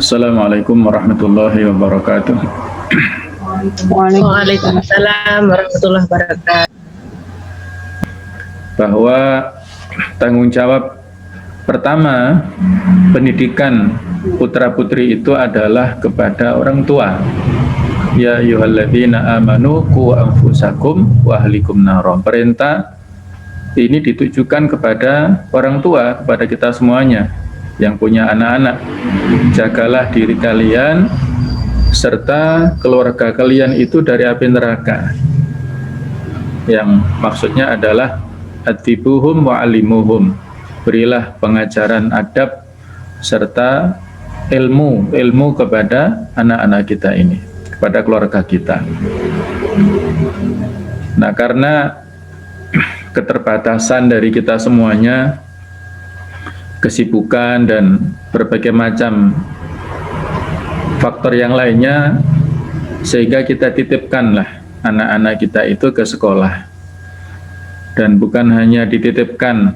Assalamualaikum warahmatullahi wabarakatuh. Waalaikumsalam warahmatullahi wabarakatuh. Bahwa tanggung jawab pertama pendidikan putra-putri itu adalah kepada orang tua. Ya ayyuhalladzina amanu qu anfusakum wa ahlikum nara. Perintah ini ditujukan kepada orang tua, kepada kita semuanya yang punya anak-anak. Jagalah diri kalian serta keluarga kalian itu dari api neraka. Yang maksudnya adalah atibuhum wa alimuhum. Berilah pengajaran adab serta ilmu kepada anak-anak kita ini, kepada keluarga kita. Nah, karena keterbatasan dari kita semuanya, kesibukan dan berbagai macam faktor yang lainnya, sehingga kita titipkanlah anak-anak kita itu ke sekolah. Dan bukan hanya dititipkan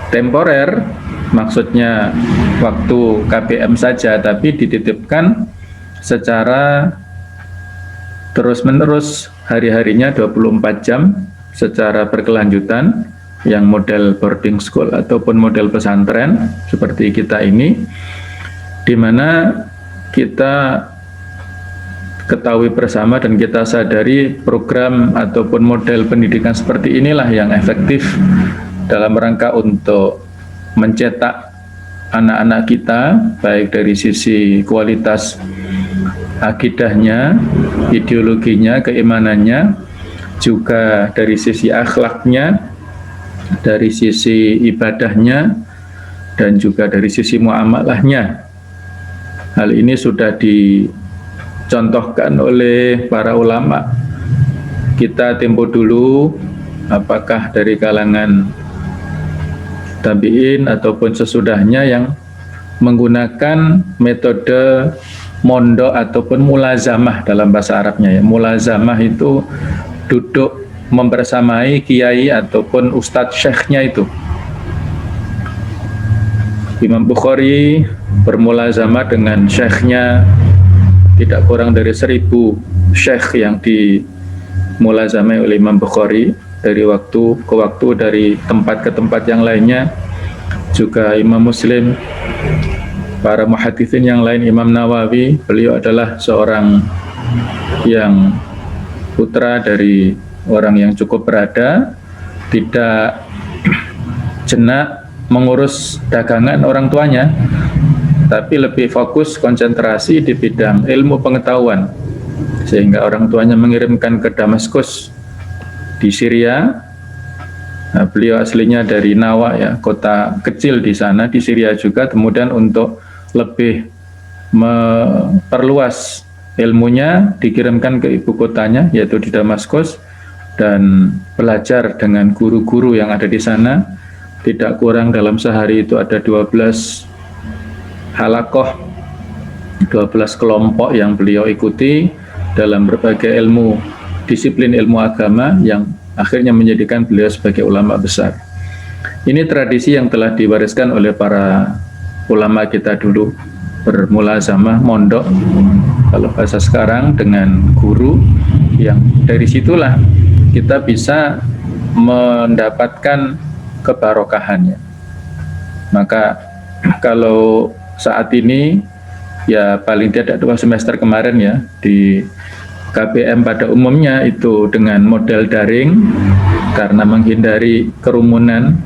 temporer, maksudnya waktu KPM saja, tapi dititipkan secara terus-menerus, hari-harinya 24 jam secara berkelanjutan, yang model boarding school ataupun model pesantren seperti kita ini, di mana kita ketahui bersama dan kita sadari program ataupun model pendidikan seperti inilah yang efektif dalam rangka untuk mencetak anak-anak kita, baik dari sisi kualitas akidahnya, ideologinya, keimanannya, juga dari sisi akhlaknya, dari sisi ibadahnya, dan juga dari sisi muamalahnya. Hal ini sudah dicontohkan oleh para ulama kita tempo dulu, apakah dari kalangan tabi'in ataupun sesudahnya, yang menggunakan metode mondok ataupun mulazamah dalam bahasa Arabnya. Ya, mulazamah itu duduk membersamai kiai ataupun ustadz syekhnya itu. Imam Bukhari bermulazamah dengan syekhnya, tidak kurang dari 1000 syekh yang dimulazamai oleh Imam Bukhari dari waktu ke waktu, dari tempat ke tempat yang lainnya. Juga Imam Muslim, para muhaditsin yang lain, Imam Nawawi, beliau adalah seorang yang putra dari orang yang cukup berada, tidak jenak mengurus dagangan orang tuanya, tapi lebih fokus konsentrasi di bidang ilmu pengetahuan, sehingga orang tuanya mengirimkan ke Damaskus di Syria. Nah, beliau aslinya dari Nawa, ya, kota kecil di sana di Syria juga. Kemudian untuk lebih memperluas ilmunya dikirimkan ke ibu kotanya, yaitu di Damaskus, dan belajar dengan guru-guru yang ada di sana. Tidak kurang dalam sehari itu ada 12 halakoh, 12 kelompok yang beliau ikuti dalam berbagai ilmu, disiplin ilmu agama, yang akhirnya menjadikan beliau sebagai ulama besar. Ini tradisi yang telah diwariskan oleh para ulama kita dulu, bermulazamah, mondok, kalau bahasa sekarang, dengan guru, yang dari situlah kita bisa mendapatkan kebarokahannya. Maka kalau saat ini, ya paling tidak 2 semester kemarin, ya, di KPM pada umumnya itu dengan model daring karena menghindari kerumunan.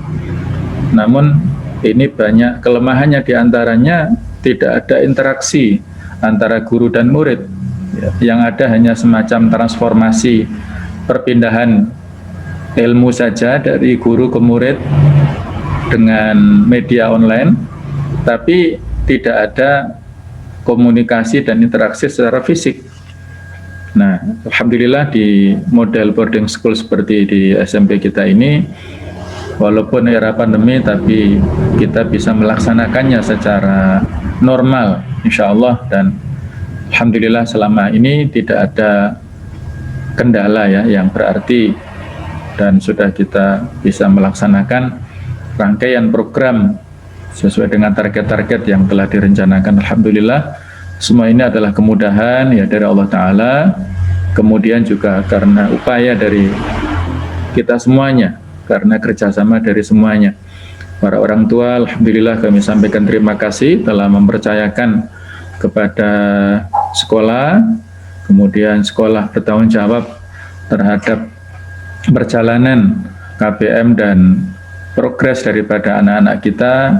Namun ini banyak kelemahannya, diantaranya tidak ada interaksi antara guru dan murid. Yang ada hanya semacam transformasi, perpindahan ilmu saja dari guru ke murid dengan media online, tapi tidak ada komunikasi dan interaksi secara fisik. Nah, alhamdulillah di model boarding school seperti di SMP kita ini, walaupun era pandemi, tapi kita bisa melaksanakannya secara normal, insya Allah, dan alhamdulillah selama ini tidak ada kendala, ya, yang berarti, dan sudah kita bisa melaksanakan rangkaian program sesuai dengan target-target yang telah direncanakan. Alhamdulillah, semua ini adalah kemudahan ya dari Allah Ta'ala, kemudian juga karena upaya dari kita semuanya, karena kerjasama dari semuanya. Para orang tua, alhamdulillah kami sampaikan terima kasih telah mempercayakan kepada sekolah, kemudian sekolah bertanggung jawab terhadap perjalanan KBM dan progres daripada anak-anak kita,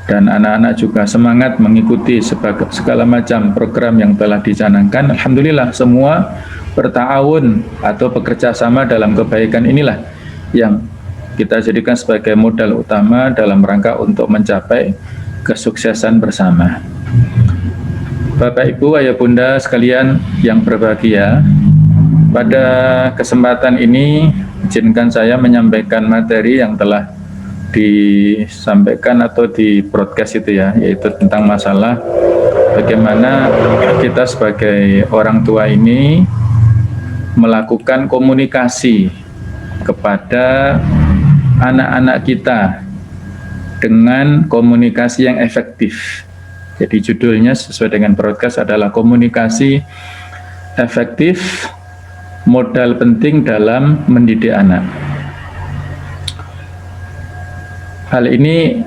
dan anak-anak juga semangat mengikuti segala macam program yang telah dicanangkan. Alhamdulillah, semua bertawun atau bekerja sama dalam kebaikan inilah yang kita jadikan sebagai modal utama dalam rangka untuk mencapai kesuksesan bersama. Bapak, Ibu, Ayah, Bunda sekalian yang berbahagia, pada kesempatan ini izinkan saya menyampaikan materi yang telah disampaikan atau di broadcast itu ya, yaitu tentang masalah bagaimana kita sebagai orang tua ini melakukan komunikasi kepada anak-anak kita dengan komunikasi yang efektif. Jadi judulnya sesuai dengan broadcast adalah komunikasi efektif, modal penting dalam mendidik anak. Hal ini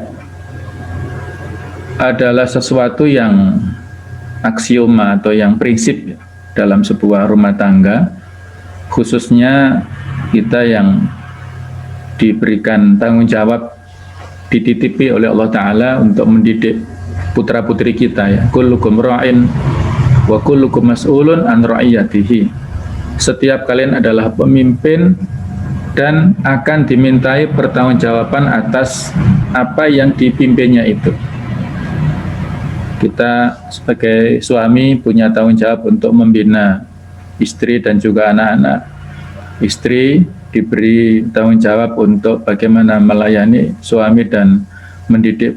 adalah sesuatu yang aksioma atau yang prinsip dalam sebuah rumah tangga, khususnya kita yang diberikan tanggung jawab, dititipi oleh Allah Ta'ala untuk mendidik putra-putri kita ya. Kullukum ra'in wa kullukum mas'ulun an ra'iyatihi. Setiap kalian adalah pemimpin dan akan dimintai pertanggungjawaban atas apa yang dipimpinnya itu. Kita sebagai suami punya tanggung jawab untuk membina istri dan juga anak-anak. Istri diberi tanggung jawab untuk bagaimana melayani suami dan mendidik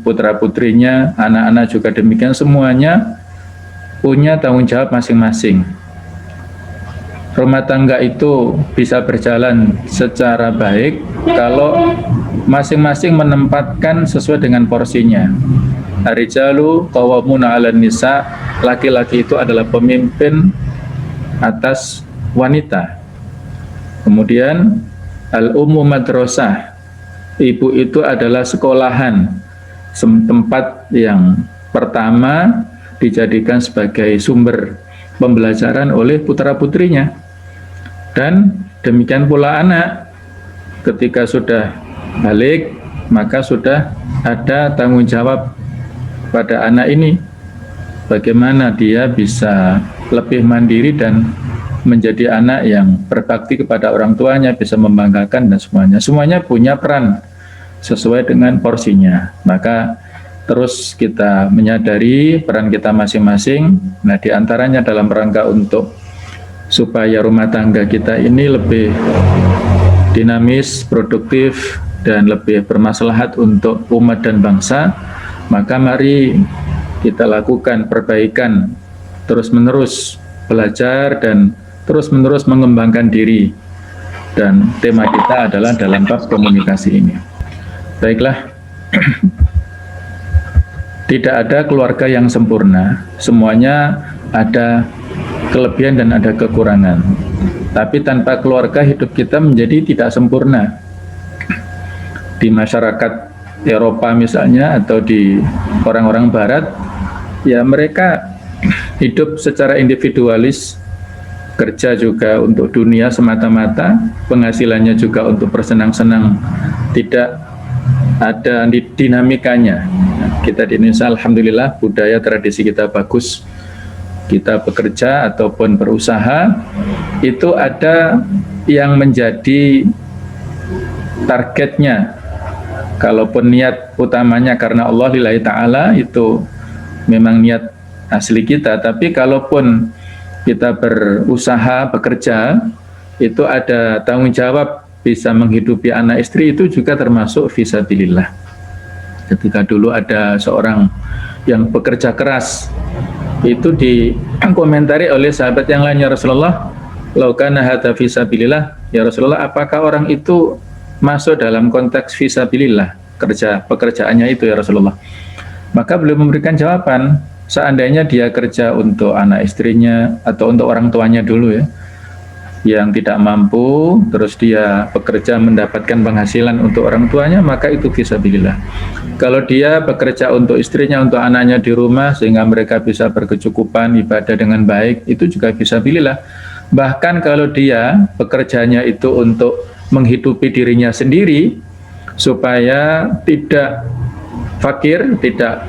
putra-putrinya, anak-anak juga demikian, semuanya punya tanggung jawab masing-masing. Rumah tangga itu bisa berjalan secara baik kalau masing-masing menempatkan sesuai dengan porsinya. Ar-rijalu qawwamuna 'alan nisa, laki-laki itu adalah pemimpin atas wanita. Kemudian al-ummu madrasah, ibu itu adalah sekolahan, tempat yang pertama dijadikan sebagai sumber pembelajaran oleh putra-putrinya. Dan demikian pula anak, ketika sudah balik maka sudah ada tanggung jawab pada anak ini, bagaimana dia bisa lebih mandiri dan menjadi anak yang berbakti kepada orang tuanya, bisa membanggakan dan semuanya punya peran sesuai dengan porsinya. Maka terus kita menyadari peran kita masing-masing. Nah, diantaranya dalam rangka untuk supaya rumah tangga kita ini lebih dinamis, produktif, dan lebih bermaslahat untuk umat dan bangsa, maka mari kita lakukan perbaikan, terus-menerus belajar dan terus-menerus mengembangkan diri. Dan tema kita adalah dalam bab komunikasi ini. Baiklah, tidak ada keluarga yang sempurna, semuanya ada kelebihan dan ada kekurangan. Tapi tanpa keluarga hidup kita menjadi tidak sempurna. Di masyarakat Eropa misalnya, atau di orang-orang Barat, ya mereka hidup secara individualis, kerja juga untuk dunia semata-mata, penghasilannya juga untuk bersenang-senang, tidak ada dinamikanya. Kita di Indonesia alhamdulillah budaya tradisi kita bagus. Kita bekerja ataupun berusaha itu ada yang menjadi targetnya. Kalaupun niat utamanya karena Allah lillahi ta'ala, itu memang niat asli kita. Tapi kalaupun kita berusaha, bekerja, itu ada tanggung jawab bisa menghidupi anak istri, itu juga termasuk fisabilillah. Ketika dulu ada seorang yang bekerja keras, itu dikomentari oleh sahabat yang lain, ya Rasulullah, lau kana hadza fisabilillah, ya Rasulullah, apakah orang itu masuk dalam konteks fisabilillah? pekerjaannya itu ya Rasulullah. Maka beliau memberikan jawaban, seandainya dia kerja untuk anak istrinya atau untuk orang tuanya dulu ya, yang tidak mampu, terus dia bekerja mendapatkan penghasilan untuk orang tuanya, maka itu fisabilillah. Kalau dia bekerja untuk istrinya, untuk anaknya di rumah, sehingga mereka bisa berkecukupan ibadah dengan baik, itu juga fisabilillah. Bahkan kalau dia bekerjanya itu untuk menghidupi dirinya sendiri, supaya tidak fakir, tidak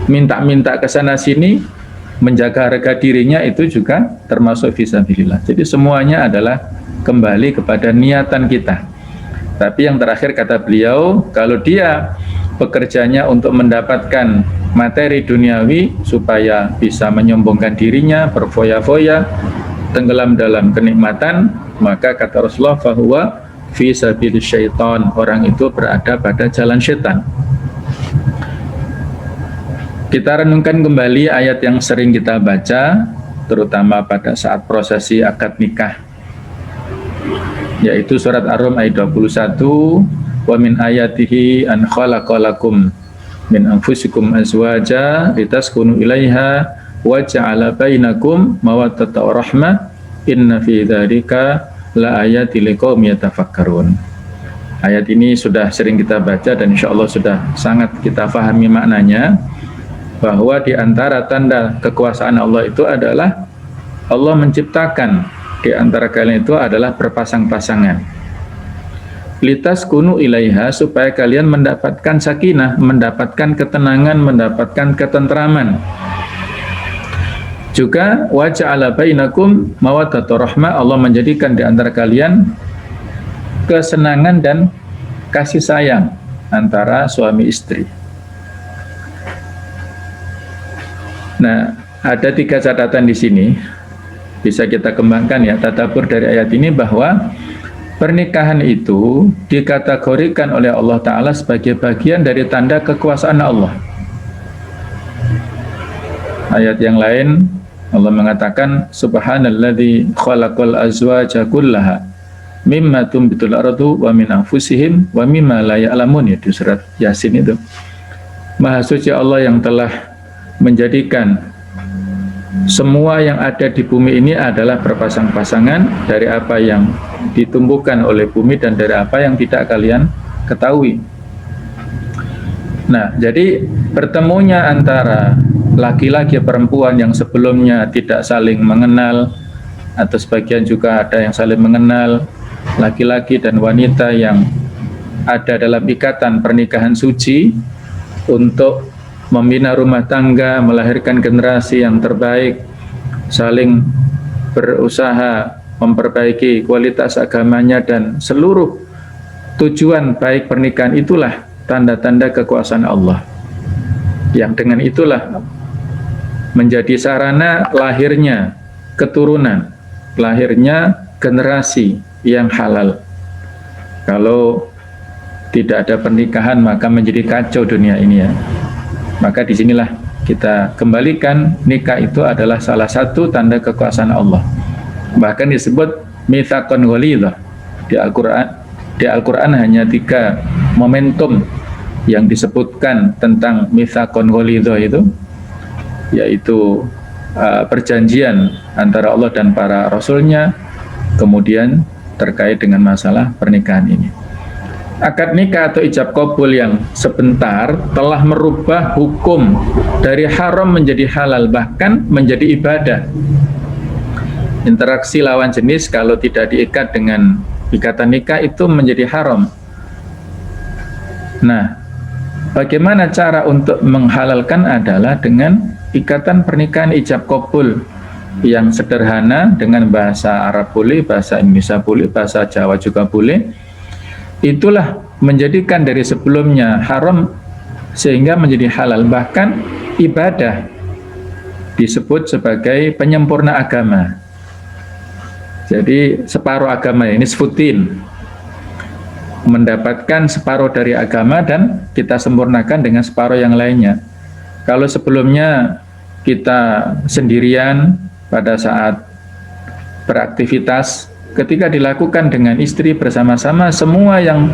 minta-minta ke sana sini, menjaga harga dirinya, itu juga termasuk fisabilillah. Jadi semuanya adalah kembali kepada niatan kita. Tapi yang terakhir kata beliau, kalau dia bekerjanya untuk mendapatkan materi duniawi supaya bisa menyombongkan dirinya, berfoya-foya, tenggelam dalam kenikmatan, maka kata Rasulullah, fahuwa fi sabilis syaitan, orang itu berada pada jalan syaitan. Kita renungkan kembali ayat yang sering kita baca, terutama pada saat prosesi akad nikah, yaitu surat Ar-Rum ayat 21, wa min ayatihi an khalaqalakum min anfusikum azwaja litaskunu ilaiha wa ja'ala bainakum mawaddata wa rahmah inna fi dzalika la ayatil liqaumin yatafakkarun. Ayat ini sudah sering kita baca dan insya Allah sudah sangat kita pahami maknanya, bahwa di antara tanda kekuasaan Allah itu adalah Allah menciptakan di antara kalian itu adalah berpasang-pasangan. Litas kunu ilaiha, supaya kalian mendapatkan sakinah, mendapatkan ketenangan, mendapatkan ketentraman. Juga wa ja'ala bainakum mawaddata rahmah, Allah menjadikan di antara kalian kesenangan dan kasih sayang antara suami istri. Nah, ada 3 catatan di sini, bisa kita kembangkan ya, tadabbur dari ayat ini, bahwa pernikahan itu dikategorikan oleh Allah Ta'ala sebagai bagian dari tanda kekuasaan Allah. Ayat yang lain, Allah mengatakan, subhanalladzi khalaqal azwaja kullaha mimma tumbitul ardu wa min anfusihim wa mimma la ya'lamun, ya, di surat Yasin itu. Maha suci Allah yang telah menjadikan semua yang ada di bumi ini adalah berpasang-pasangan dari apa yang ditumbuhkan oleh bumi dan dari apa yang tidak kalian ketahui. Nah, jadi bertemunya antara laki-laki perempuan yang sebelumnya tidak saling mengenal, atau sebagian juga ada yang saling mengenal, laki-laki dan wanita yang ada dalam ikatan pernikahan suci untuk membina rumah tangga, melahirkan generasi yang terbaik, saling berusaha memperbaiki kualitas agamanya, dan seluruh tujuan baik pernikahan itulah tanda-tanda kekuasaan Allah, yang dengan itulah menjadi sarana lahirnya keturunan, lahirnya generasi yang halal. Kalau tidak ada pernikahan, maka menjadi kacau dunia ini, ya. Maka disinilah kita kembalikan, nikah itu adalah salah satu tanda kekuasaan Allah. Bahkan disebut mitsaqan ghalidha di Al-Quran. Di Al-Quran hanya 3 momentum yang disebutkan tentang mitsaqan ghalidha itu, yaitu perjanjian antara Allah dan para Rasulnya, kemudian terkait dengan masalah pernikahan ini. Akad nikah atau ijab qabul yang sebentar telah merubah hukum dari haram menjadi halal, bahkan menjadi ibadah. Interaksi lawan jenis kalau tidak diikat dengan ikatan nikah itu menjadi haram. Nah, bagaimana cara untuk menghalalkan adalah dengan ikatan pernikahan ijab qabul yang sederhana, dengan bahasa Arab boleh, bahasa Indonesia boleh, bahasa Jawa juga boleh. Itulah menjadikan dari sebelumnya haram sehingga menjadi halal. Bahkan ibadah disebut sebagai penyempurna agama. Jadi separuh agama ini sebutin, mendapatkan separuh dari agama dan kita sempurnakan dengan separuh yang lainnya. Kalau sebelumnya kita sendirian pada saat beraktivitas, ketika dilakukan dengan istri bersama-sama, semua yang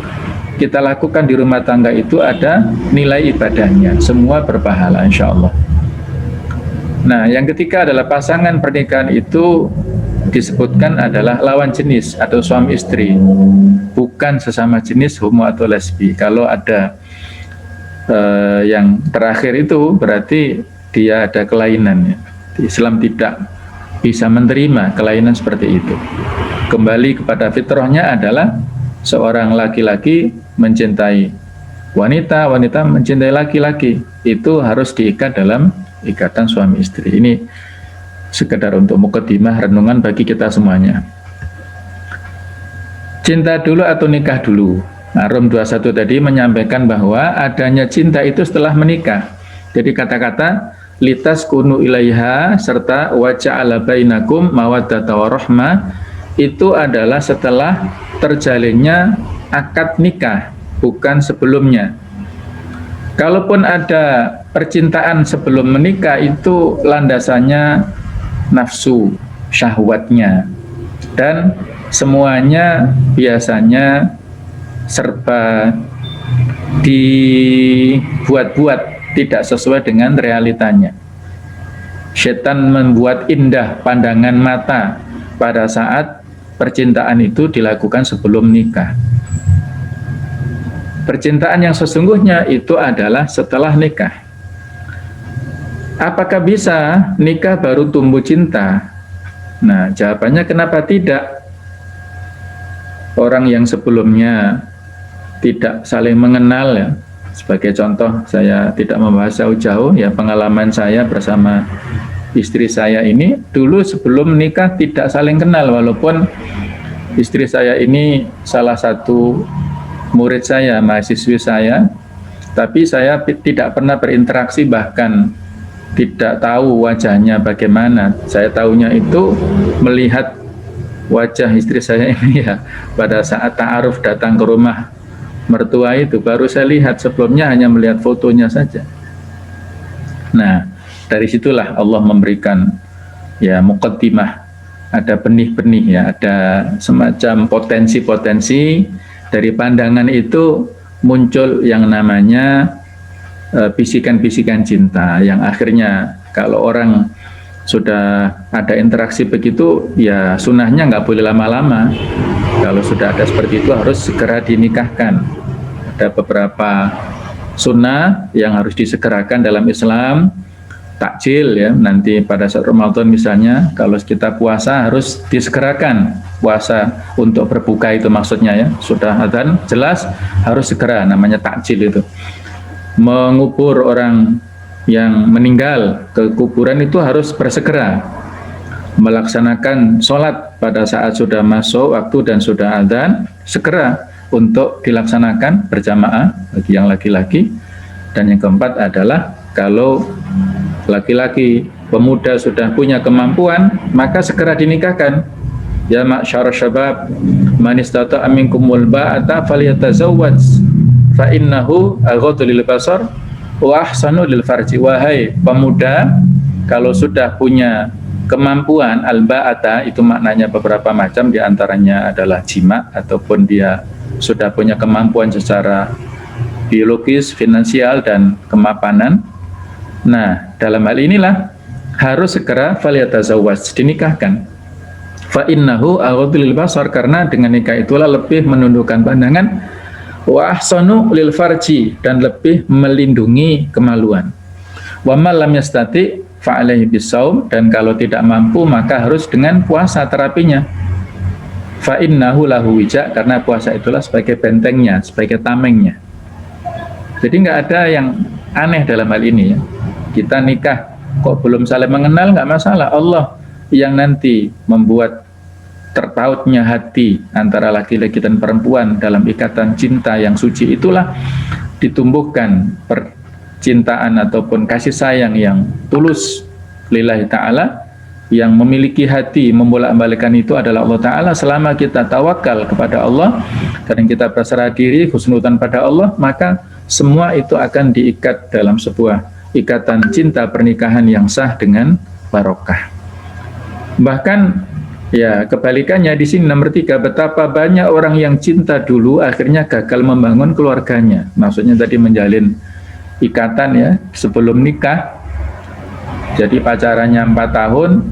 kita lakukan di rumah tangga itu ada nilai ibadahnya, semua berpahala insya Allah. Nah, yang ketiga adalah pasangan pernikahan itu disebutkan adalah lawan jenis atau suami istri, bukan sesama jenis homo atau lesbi. Kalau ada yang terakhir itu berarti dia ada kelainan ya. Islam tidak bisa menerima kelainan seperti itu. Kembali kepada fitrahnya adalah seorang laki-laki mencintai wanita, wanita mencintai laki-laki. Itu harus diikat dalam ikatan suami istri. Ini sekedar untuk mukadimah renungan bagi kita semuanya. Cinta dulu atau nikah dulu? Nah, Rom 21 tadi menyampaikan bahwa adanya cinta itu setelah menikah. Jadi kata-kata litas kunu ilaiha serta wa ja'ala bainakum mawaddata warahmah itu adalah setelah terjalinnya akad nikah, bukan sebelumnya. Kalaupun ada percintaan sebelum menikah itu landasannya nafsu, syahwatnya, dan semuanya biasanya serba dibuat-buat, tidak sesuai dengan realitanya. Setan membuat indah pandangan mata pada saat percintaan itu dilakukan sebelum nikah. Percintaan yang sesungguhnya itu adalah setelah nikah. Apakah bisa nikah baru tumbuh cinta? Nah, jawabannya kenapa tidak? Orang yang sebelumnya tidak saling mengenal ya. Sebagai contoh, saya tidak membahas jauh-jauh ya, pengalaman saya bersama istri saya ini dulu sebelum menikah tidak saling kenal, walaupun istri saya ini salah satu murid saya, mahasiswi saya, tapi saya tidak pernah berinteraksi, bahkan tidak tahu wajahnya bagaimana. Saya tahunya itu melihat wajah istri saya ini ya pada saat ta'aruf datang ke rumah mertua itu, baru saya lihat, sebelumnya hanya melihat fotonya saja. Nah, dari situlah Allah memberikan ya muqaddimah, ada benih-benih ya, ada semacam potensi-potensi dari pandangan itu muncul yang namanya bisikan-bisikan cinta, yang akhirnya kalau orang sudah ada interaksi begitu ya sunnahnya nggak boleh lama-lama. Kalau sudah ada seperti itu harus segera dinikahkan. Ada beberapa sunnah yang harus disegerakan dalam Islam. Takjil ya, nanti pada saat Ramadan misalnya, kalau kita puasa harus disegerakan. Puasa untuk berbuka itu maksudnya ya, sudah adzan jelas harus segera, namanya takjil itu. Mengubur orang yang meninggal ke kuburan itu harus bersegera. Melaksanakan sholat pada saat sudah masuk waktu dan sudah adzan, segera untuk dilaksanakan berjamaah bagi yang laki-laki. Dan yang keempat adalah kalau laki-laki pemuda sudah punya kemampuan, maka segera dinikahkan. Ya ma'syarasy syabab, man istata'a minkumul ba'ata falyatazawwaj fa innahu aghaddu lil basar wa ahsanu lil farji. Wahai pemuda, kalau sudah punya kemampuan, al-ba'ata itu maknanya beberapa macam, diantaranya adalah jima, ataupun dia sudah punya kemampuan secara biologis, finansial, dan kemapanan. Nah, dalam hal inilah harus segera falyatazawwaj, dinikahkan. Fa innahu aghaddu lil basar, karena dengan nikah itulah lebih menundukkan pandangan, wa ahsanu lil farji, dan lebih melindungi kemaluan. Wa man lam yastati fa alaihi bisaum, dan kalau tidak mampu maka harus dengan puasa terapinya. Fa innahu lahu wija, karena puasa itulah sebagai bentengnya, sebagai tamengnya. Jadi nggak ada yang aneh dalam hal ini ya. Kita nikah kok belum saling mengenal, nggak masalah. Allah yang nanti membuat terpautnya hati antara laki-laki dan perempuan dalam ikatan cinta yang suci, itulah ditumbuhkan percintaan ataupun kasih sayang yang tulus lillahi ta'ala. Yang memiliki hati membolak-balikan itu adalah Allah Ta'ala. Selama kita tawakal kepada Allah dan kita berserah diri, husnudzan pada Allah, maka semua itu akan diikat dalam sebuah ikatan cinta pernikahan yang sah dengan barokah. Bahkan Ya, kebalikannya di sini nomor 3, betapa banyak orang yang cinta dulu akhirnya gagal membangun keluarganya. Maksudnya tadi menjalin ikatan ya sebelum nikah. Jadi pacarannya 4 tahun,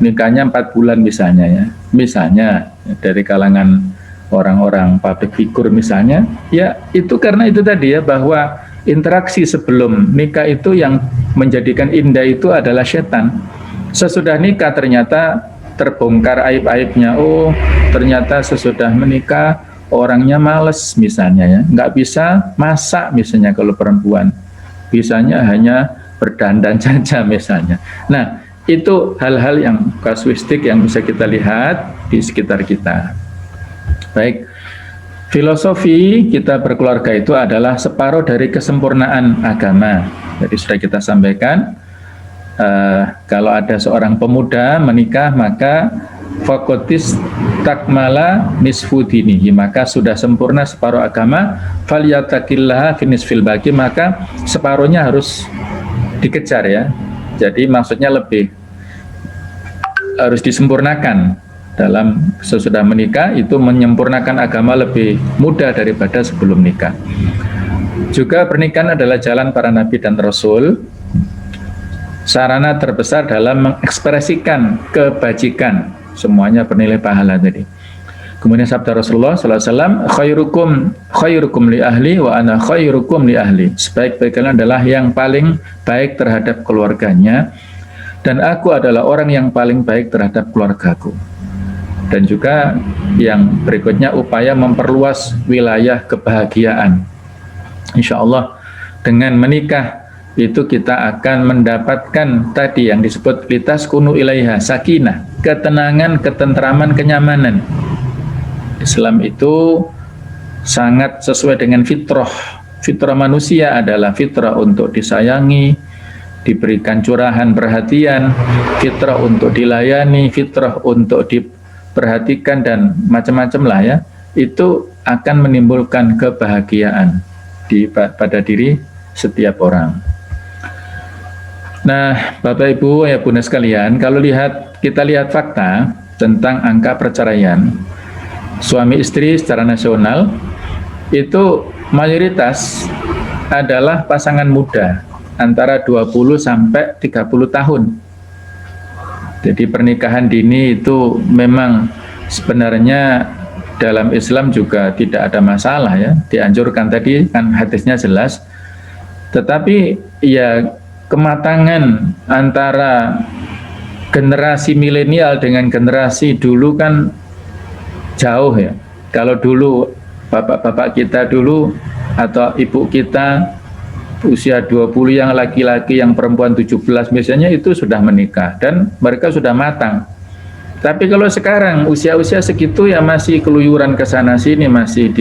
nikahnya 4 bulan misalnya ya. Misalnya dari kalangan orang-orang public figure misalnya, ya itu karena itu tadi ya, bahwa interaksi sebelum nikah itu yang menjadikan indah itu adalah setan. Sesudah nikah ternyata terbongkar aib-aibnya. Oh, ternyata sesudah menikah orangnya males misalnya ya, nggak bisa masak misalnya kalau perempuan, bisanya hanya berdandan saja misalnya. Nah, itu hal-hal yang kasuistik yang bisa kita lihat di sekitar kita. Baik, filosofi kita berkeluarga itu adalah separuh dari kesempurnaan agama. Jadi sudah kita sampaikan, kalau ada seorang pemuda menikah maka fakotis takmala nisfu dinihi, maka sudah sempurna separuh agama. Falyatakillah finisfil bagi, maka separuhnya harus dikejar ya. Jadi maksudnya lebih harus disempurnakan dalam sesudah menikah, itu menyempurnakan agama lebih mudah daripada sebelum nikah. Juga pernikahan adalah jalan para nabi dan rasul, sarana terbesar dalam mengekspresikan kebajikan, semuanya bernilai pahala tadi. Kemudian sabda Rasulullah SAW, khairukum li ahli wa ana khairukum li ahli. Sebaik-baik kalian adalah yang paling baik terhadap keluarganya, dan aku adalah orang yang paling baik terhadap keluargaku. Dan juga yang berikutnya, upaya memperluas wilayah kebahagiaan. Insya Allah dengan menikah itu kita akan mendapatkan tadi yang disebut litaskunu ilaiha sakinah, ketenangan, ketentraman, kenyamanan. Islam itu sangat sesuai dengan fitrah. Fitrah manusia adalah fitrah untuk disayangi, diberikan curahan perhatian, fitrah untuk dilayani, fitrah untuk diperhatikan, dan macam-macam lah ya. Itu akan menimbulkan kebahagiaan pada diri setiap orang. Nah, Bapak Ibu ya Bunda sekalian, kalau kita lihat fakta tentang angka perceraian suami istri secara nasional, itu mayoritas adalah pasangan muda antara 20 sampai 30 tahun. Jadi pernikahan dini itu memang sebenarnya dalam Islam juga tidak ada masalah ya, dianjurkan tadi kan hadisnya jelas. Tetapi ya kematangan antara generasi milenial dengan generasi dulu kan jauh ya. Kalau dulu bapak-bapak kita dulu atau ibu kita usia 20 yang laki-laki, yang perempuan 17 misalnya, itu sudah menikah dan mereka sudah matang. Tapi kalau sekarang usia-usia segitu ya masih keluyuran ke sana sini, masih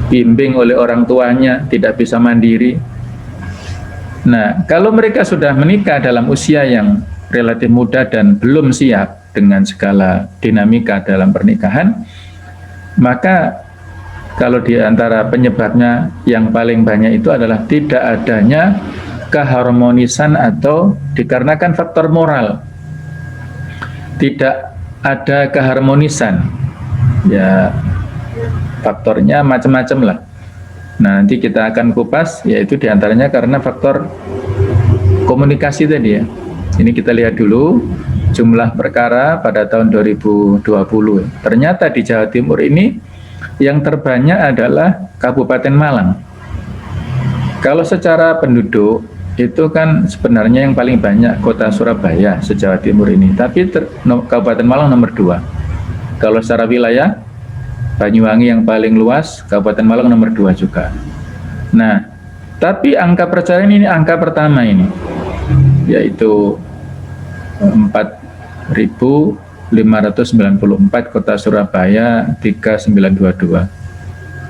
dibimbing oleh orang tuanya, tidak bisa mandiri. Nah, kalau mereka sudah menikah dalam usia yang relatif muda dan belum siap dengan segala dinamika dalam pernikahan, maka kalau di antara penyebabnya yang paling banyak itu adalah tidak adanya keharmonisan atau dikarenakan faktor moral. Tidak ada keharmonisan. Ya, faktornya macam-macam lah. Nah, nanti kita akan kupas, yaitu diantaranya karena faktor komunikasi tadi ya. Ini kita lihat dulu jumlah perkara pada tahun 2020. Ternyata di Jawa Timur ini yang terbanyak adalah Kabupaten Malang. Kalau secara penduduk itu kan sebenarnya yang paling banyak kota Surabaya se-Jawa Timur ini, tapi Kabupaten Malang nomor 2. Kalau secara wilayah, Banyuwangi yang paling luas, Kabupaten Malang nomor 2 juga. Nah, tapi angka perceraian ini angka pertama ini, yaitu 4.594, kota Surabaya 3.922.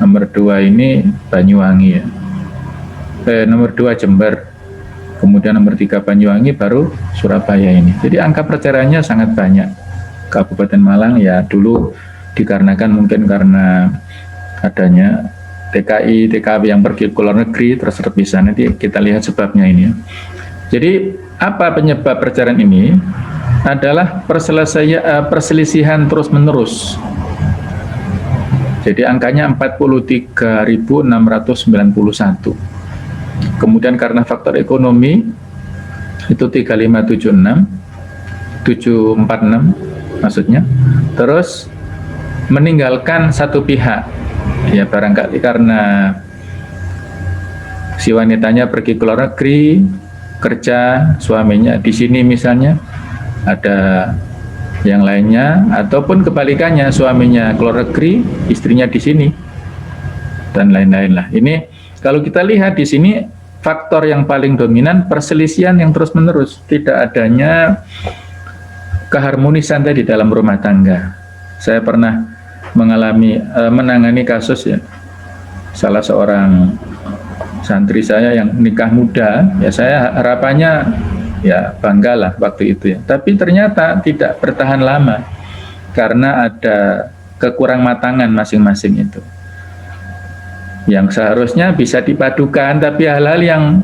Nomor 2 ini Banyuwangi ya. Nomor 2 Jember. Kemudian nomor 3 Banyuwangi, baru Surabaya ini. Jadi angka perceraiannya sangat banyak. Kabupaten Malang ya dulu dikarenakan mungkin karena adanya TKI, TKW yang pergi ke luar negeri terus terpisah. Nanti kita lihat sebabnya ini. Jadi apa penyebab perceraian ini? adalah perselisihan terus-menerus. Jadi angkanya 43.691. Kemudian karena faktor ekonomi itu 3576, 746 maksudnya. Terus meninggalkan satu pihak, ya barangkali karena si wanitanya pergi ke luar negeri kerja, suaminya di sini misalnya, ada yang lainnya, ataupun kebalikannya, suaminya ke luar negeri, istrinya di sini, dan lain-lain lah. Ini kalau kita lihat di sini faktor yang paling dominan perselisihan yang terus-menerus, tidak adanya keharmonisan tadi dalam rumah tangga. Saya pernah menangani kasus ya, salah seorang santri saya yang nikah muda, ya saya harapannya ya banggalah waktu itu ya. Tapi ternyata tidak bertahan lama karena ada kekurangmatangan masing-masing itu. Yang seharusnya bisa dipadukan, tapi hal-hal yang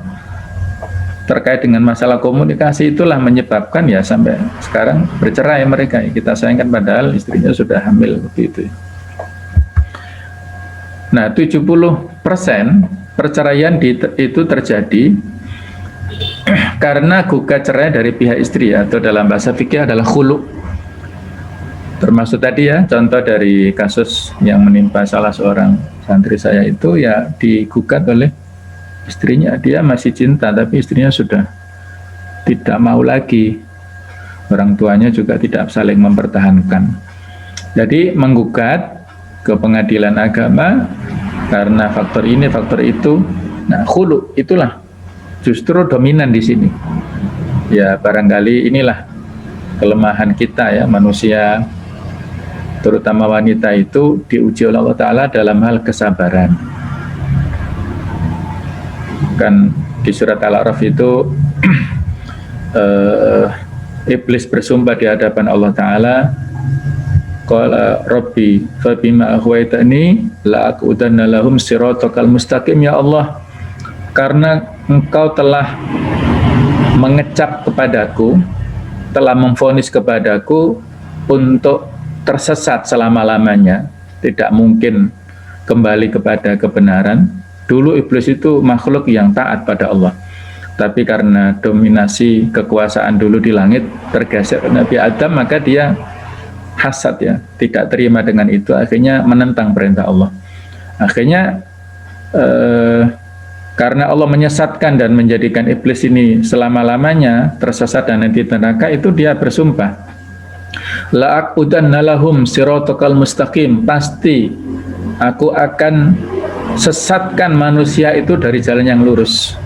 terkait dengan masalah komunikasi itulah menyebabkan ya sampai sekarang bercerai mereka. Kita sayangkan padahal istrinya sudah hamil begitu. Nah, 70% perceraian itu terjadi karena gugat cerai dari pihak istri, atau dalam bahasa fikih adalah khulu. Termasuk tadi ya contoh dari kasus yang menimpa salah seorang santri saya itu, ya digugat oleh istrinya. Dia masih cinta tapi istrinya sudah tidak mau lagi, orang tuanya juga tidak saling mempertahankan. Jadi menggugat ke pengadilan agama karena faktor ini, faktor itu. Nah, khulu itulah justru dominan di sini. Ya barangkali inilah kelemahan kita ya, manusia terutama wanita itu diuji oleh Allah Ta'ala dalam hal kesabaran. Kan di surat Al-A'raf itu iblis bersumpah di hadapan Allah Ta'ala, qala rabbi fabima aghwaytani la aqudanna lahum siratakal mustaqim. Ya Allah, karena engkau telah mengecap kepadaku, telah memvonis kepadaku untuk tersesat selama-lamanya, tidak mungkin kembali kepada kebenaran. Dulu iblis itu makhluk yang taat pada Allah, tapi karena dominasi kekuasaan dulu di langit tergeser Nabi Adam, maka dia hasad ya, tidak terima dengan itu, akhirnya menentang perintah Allah. Akhirnya karena Allah menyesatkan dan menjadikan iblis ini selama-lamanya tersesat dan nanti neraka, itu dia bersumpah, la'aqudanna lahum siratakal mustaqim, pasti aku akan sesatkan manusia itu dari jalan yang lurus.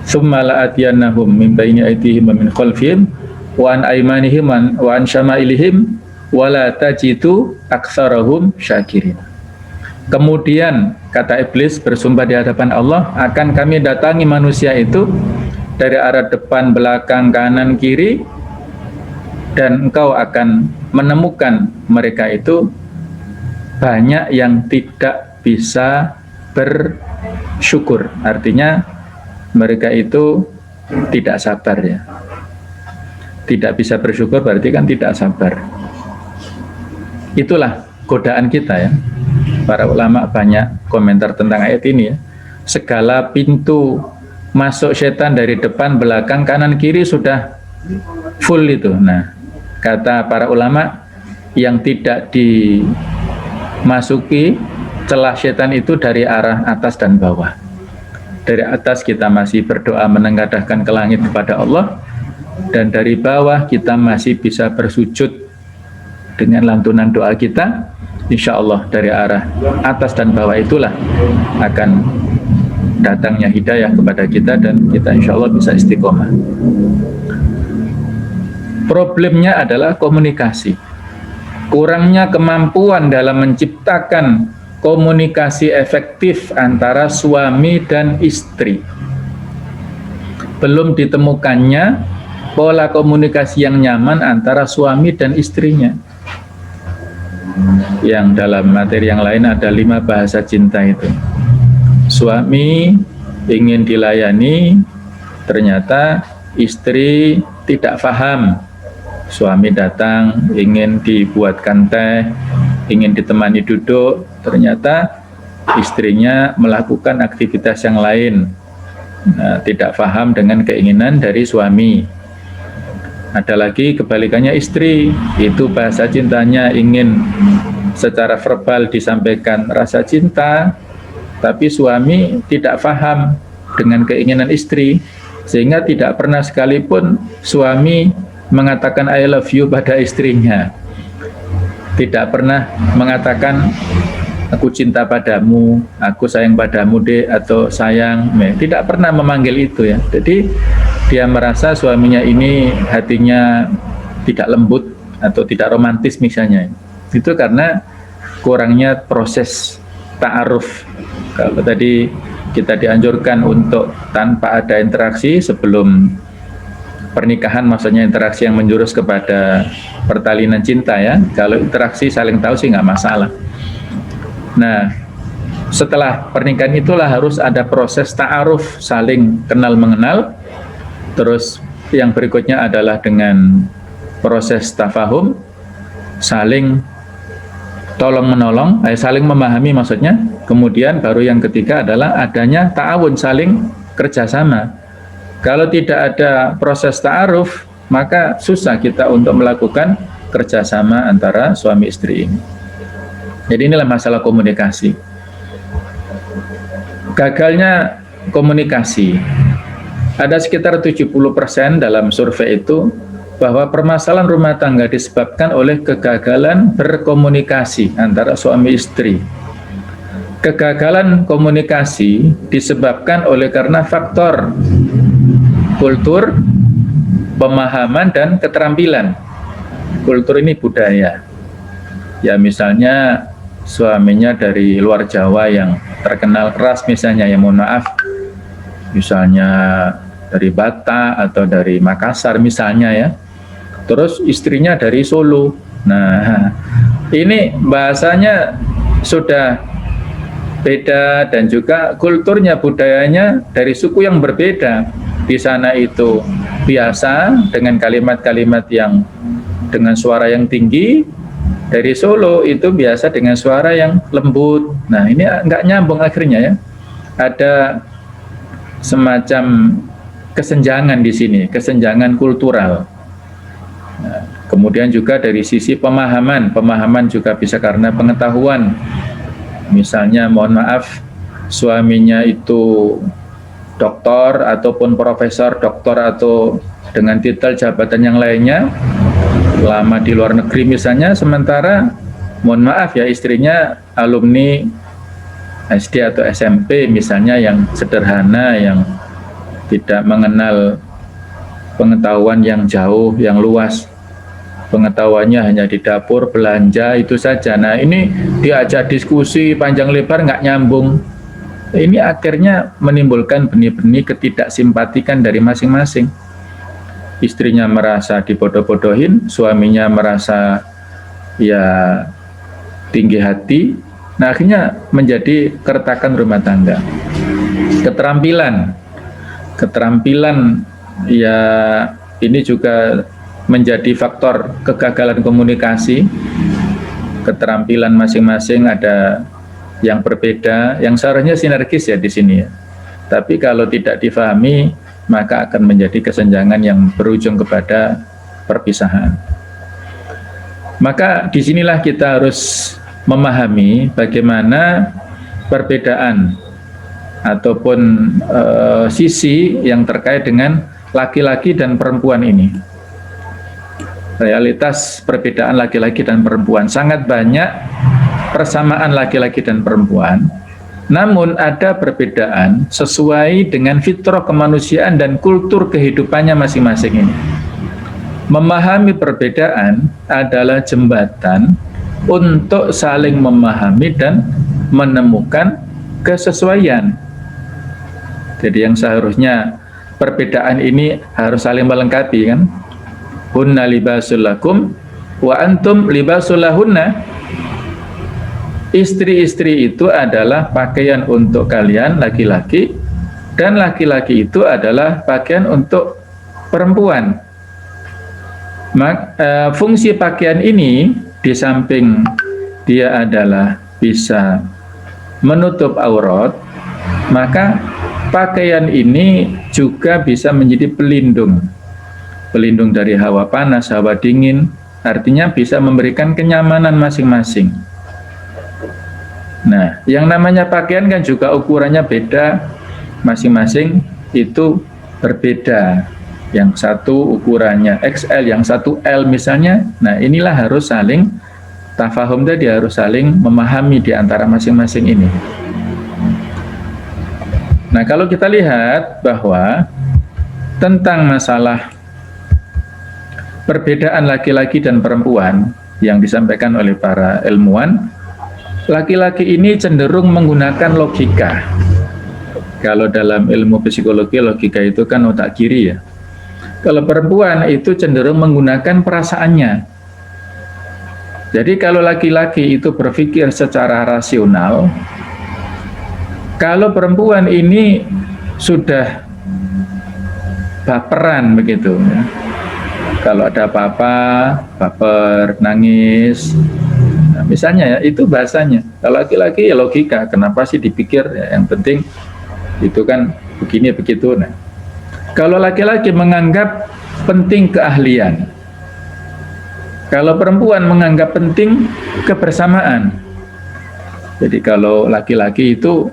Tsumma la'atiyannahum min baini aydihim wa min khalfihim wa an aymanihim wa an syama'ilihim wala tajidu aktsarahum syakirin. Kemudian kata iblis bersumpah di hadapan Allah, akan kami datangi manusia itu dari arah depan, belakang, kanan, kiri, dan engkau akan menemukan mereka itu banyak yang tidak bisa bersyukur. Artinya mereka itu tidak sabar ya. Tidak bisa bersyukur berarti kan tidak sabar. Itulah godaan kita ya. Para ulama banyak komentar tentang ayat ini ya. Segala pintu masuk setan dari depan, belakang, kanan, kiri sudah full itu. Nah, kata para ulama, yang tidak dimasuki celah setan itu dari arah atas dan bawah. Dari atas kita masih berdoa menengadahkan ke langit kepada Allah, dan dari bawah kita masih bisa bersujud dengan lantunan doa kita. Insya Allah dari arah atas dan bawah itulah akan datangnya hidayah kepada kita, dan kita insya Allah bisa istiqomah. Problemnya adalah komunikasi. Kurangnya kemampuan dalam menciptakan komunikasi efektif antara suami dan istri. Belum ditemukannya pola komunikasi yang nyaman antara suami dan istrinya. Yang dalam materi yang lain ada 5 bahasa cinta itu. Suami ingin dilayani, ternyata istri tidak paham Suami datang ingin dibuatkan teh, ingin ditemani duduk, ternyata istrinya melakukan aktivitas yang lain, tidak paham dengan keinginan dari suami. Ada lagi kebalikannya, istri itu bahasa cintanya ingin secara verbal disampaikan rasa cinta, tapi suami tidak paham dengan keinginan istri, sehingga tidak pernah sekalipun suami mengatakan I love you pada istrinya. Tidak pernah mengatakan aku cinta padamu, aku sayang padamu dek, atau sayang. Tidak pernah memanggil itu ya. Jadi dia merasa suaminya ini hatinya tidak lembut atau tidak romantis misalnya. Itu karena kurangnya proses ta'aruf. Kalau tadi kita dianjurkan untuk tanpa ada interaksi sebelum pernikahan, maksudnya interaksi yang menjurus kepada pertalinan cinta ya. Kalau interaksi saling tahu sih nggak masalah. Nah, setelah pernikahan itulah harus ada proses ta'aruf, saling kenal mengenal. Terus yang berikutnya adalah dengan proses tafahum, saling tolong menolong, saling memahami maksudnya. Kemudian baru yang ketiga adalah adanya ta'awun, saling kerjasama. Kalau tidak ada proses ta'aruf, maka susah kita untuk melakukan kerjasama antara suami istri ini. Jadi inilah masalah komunikasi. Gagalnya komunikasi. Ada sekitar 70% dalam survei itu bahwa permasalahan rumah tangga disebabkan oleh kegagalan berkomunikasi antara suami istri. Kegagalan komunikasi disebabkan oleh karena faktor kultur, pemahaman, dan keterampilan. Kultur ini budaya. Ya misalnya suaminya dari luar Jawa yang terkenal keras misalnya, ya mohon maaf, misalnya dari Batak atau dari Makassar misalnya ya. Terus istrinya dari Solo. Nah, ini bahasanya sudah beda dan juga kulturnya, budayanya dari suku yang berbeda. Di sana itu biasa dengan kalimat-kalimat yang dengan suara yang tinggi, dari Solo itu biasa dengan suara yang lembut. Nah, ini nggak nyambung akhirnya ya. Ada semacam kesenjangan di sini, kesenjangan kultural. Nah, kemudian juga dari sisi pemahaman juga bisa karena pengetahuan. Misalnya mohon maaf, suaminya itu doktor ataupun profesor, doktor atau dengan titel jabatan yang lainnya, lama di luar negeri misalnya, sementara mohon maaf ya istrinya alumni SD atau SMP misalnya yang sederhana, yang tidak mengenal pengetahuan yang jauh, yang luas. Pengetahuannya hanya di dapur, belanja, itu saja. Nah ini diajak diskusi panjang lebar nggak nyambung. Ini akhirnya menimbulkan benih-benih ketidaksimpatikan dari masing-masing. Istrinya merasa dibodoh-bodohin, suaminya merasa ya tinggi hati. Nah akhirnya menjadi keretakan rumah tangga. Keterampilan ya ini juga menjadi faktor kegagalan komunikasi. Keterampilan masing-masing ada yang berbeda, yang seharusnya sinergis ya di sini ya. Tapi kalau tidak difahami, maka akan menjadi kesenjangan yang berujung kepada perpisahan. Maka disinilah kita harus memahami bagaimana perbedaan ataupun sisi yang terkait dengan laki-laki dan perempuan ini. Realitas perbedaan laki-laki dan perempuan sangat banyak, persamaan laki-laki dan perempuan, namun ada perbedaan sesuai dengan fitrah kemanusiaan dan kultur kehidupannya masing-masing ini. Memahami perbedaan adalah jembatan untuk saling memahami dan menemukan kesesuaian. Jadi yang seharusnya perbedaan ini harus saling melengkapi kan. Hunna libasul lakum wa antum libasul lahunna. Istri-istri itu adalah pakaian untuk kalian laki-laki, dan laki-laki itu adalah pakaian untuk perempuan. Fungsi pakaian ini di samping dia adalah bisa menutup aurat, maka pakaian ini juga bisa menjadi pelindung dari hawa panas, hawa dingin, artinya bisa memberikan kenyamanan masing-masing. Nah, yang namanya pakaian kan juga ukurannya beda, masing-masing itu berbeda. Yang satu ukurannya XL, yang satu L misalnya. Nah, inilah harus saling tafahum tadi, harus saling memahami di antara masing-masing ini. Nah, kalau kita lihat bahwa tentang masalah perbedaan laki-laki dan perempuan yang disampaikan oleh para ilmuwan, laki-laki ini cenderung menggunakan logika. Kalau dalam ilmu psikologi, logika itu kan otak kiri ya. Kalau perempuan itu cenderung menggunakan perasaannya. Jadi kalau laki-laki itu berpikir secara rasional, kalau perempuan ini sudah baperan begitu ya. Kalau ada apa-apa, baper, nangis. Nah, misalnya ya, itu bahasanya. Kalau laki-laki ya logika, kenapa sih dipikir? Ya, yang penting itu kan begini begitu. Nah, kalau laki-laki menganggap penting keahlian, kalau perempuan menganggap penting kebersamaan. Jadi kalau laki-laki itu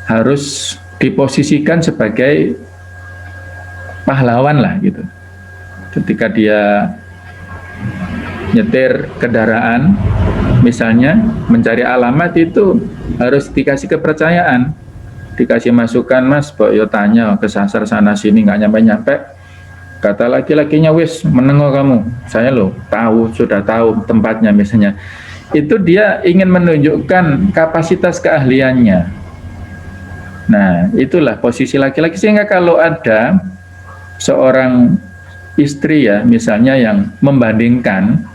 harus diposisikan sebagai pahlawan lah gitu. Ketika dia nyetir kendaraan, misalnya mencari alamat itu harus dikasih kepercayaan. Dikasih masukan, Mas, yo tanya kesasar sana sini nggak nyampe-nyampe, kata laki-lakinya, wis menengok kamu, saya loh tahu, sudah tahu tempatnya misalnya. Itu dia ingin menunjukkan kapasitas keahliannya. Nah, itulah posisi laki-laki. Sehingga kalau ada seorang istri ya misalnya yang membandingkan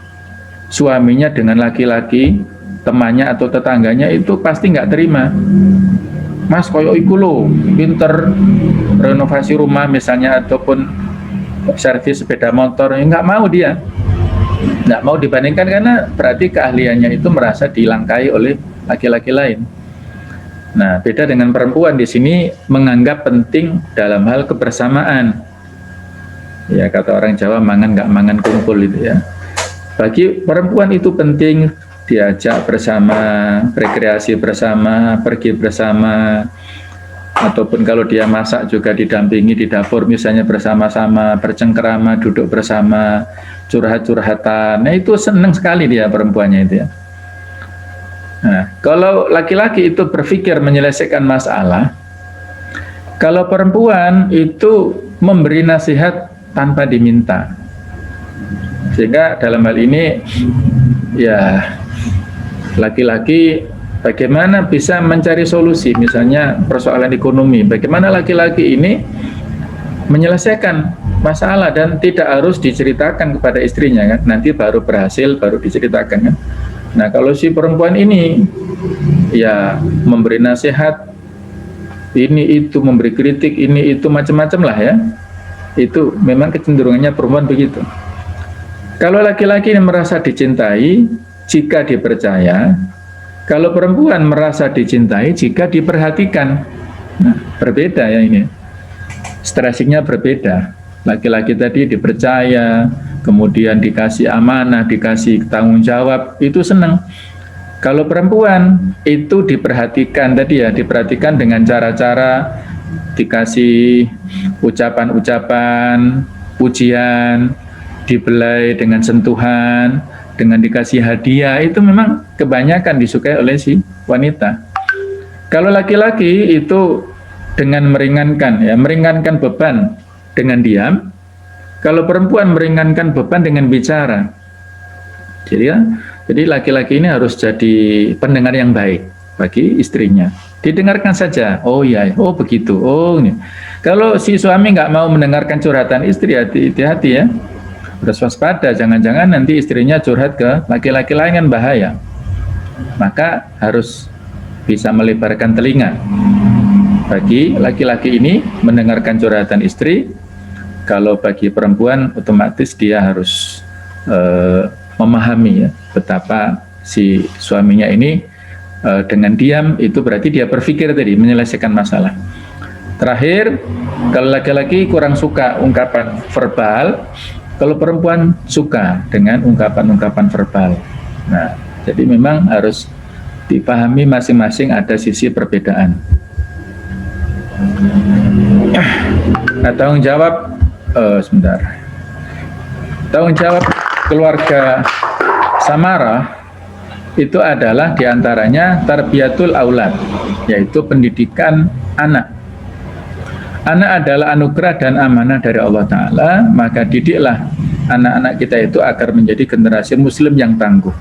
suaminya dengan laki-laki, temannya atau tetangganya, itu pasti nggak terima. Mas, koyo iku lo, pinter renovasi rumah misalnya, ataupun servis sepeda motor, ya nggak mau dia. Nggak mau dibandingkan karena berarti keahliannya itu merasa dilangkai oleh laki-laki lain. Nah, beda dengan perempuan di sini menganggap penting dalam hal kebersamaan. Ya, kata orang Jawa, mangan nggak mangan kumpul itu ya. Bagi perempuan itu penting diajak bersama, rekreasi bersama, pergi bersama, ataupun kalau dia masak juga didampingi di dapur misalnya bersama-sama, bercengkerama, duduk bersama, curhat-curhatan. Nah, itu senang sekali dia perempuannya itu ya. Nah, kalau laki-laki itu berpikir menyelesaikan masalah, kalau perempuan itu memberi nasihat tanpa diminta. Sehingga dalam hal ini ya laki-laki bagaimana bisa mencari solusi, misalnya persoalan ekonomi, bagaimana laki-laki ini menyelesaikan masalah dan tidak harus diceritakan kepada istrinya kan, nanti baru berhasil baru diceritakan kan. Nah, kalau si perempuan ini ya memberi nasihat, ini itu, memberi kritik, ini itu, macam-macam lah ya, itu memang kecenderungannya perempuan begitu. Kalau laki-laki yang merasa dicintai jika dipercaya, kalau perempuan merasa dicintai jika diperhatikan. Nah, berbeda ya ini, stressingnya berbeda. Laki-laki tadi dipercaya, kemudian dikasih amanah, dikasih tanggung jawab, itu senang. Kalau perempuan itu diperhatikan tadi ya, diperhatikan dengan cara-cara dikasih ucapan-ucapan, pujian, dibelai dengan sentuhan, dengan dikasih hadiah, itu memang kebanyakan disukai oleh si wanita. Kalau laki-laki itu dengan meringankan ya, meringankan beban dengan diam. Kalau perempuan meringankan beban dengan bicara. Jadi ya, jadi laki-laki ini harus jadi pendengar yang baik bagi istrinya. Didengarkan saja. Oh iya, oh begitu. Oh ini. Kalau si suami nggak mau mendengarkan curhatan istri, hati-hati ya. Harus waspada, jangan-jangan nanti istrinya curhat ke laki-laki lain kan bahaya. Maka harus bisa melebarkan telinga bagi laki-laki ini mendengarkan curhatan istri. Kalau bagi perempuan otomatis dia harus memahami ya betapa si suaminya ini dengan diam itu berarti dia berpikir tadi menyelesaikan masalah. Terakhir, kalau laki-laki kurang suka ungkapan verbal, kalau perempuan suka dengan ungkapan-ungkapan verbal. Nah, jadi memang harus dipahami masing-masing ada sisi perbedaan. Nah, tanggung jawab sebentar. Tanggung jawab keluarga Samarah itu adalah diantaranya tarbiyatul aulad, yaitu pendidikan anak. Anak adalah anugerah dan amanah dari Allah Ta'ala, maka didiklah anak-anak kita itu agar menjadi generasi muslim yang tangguh.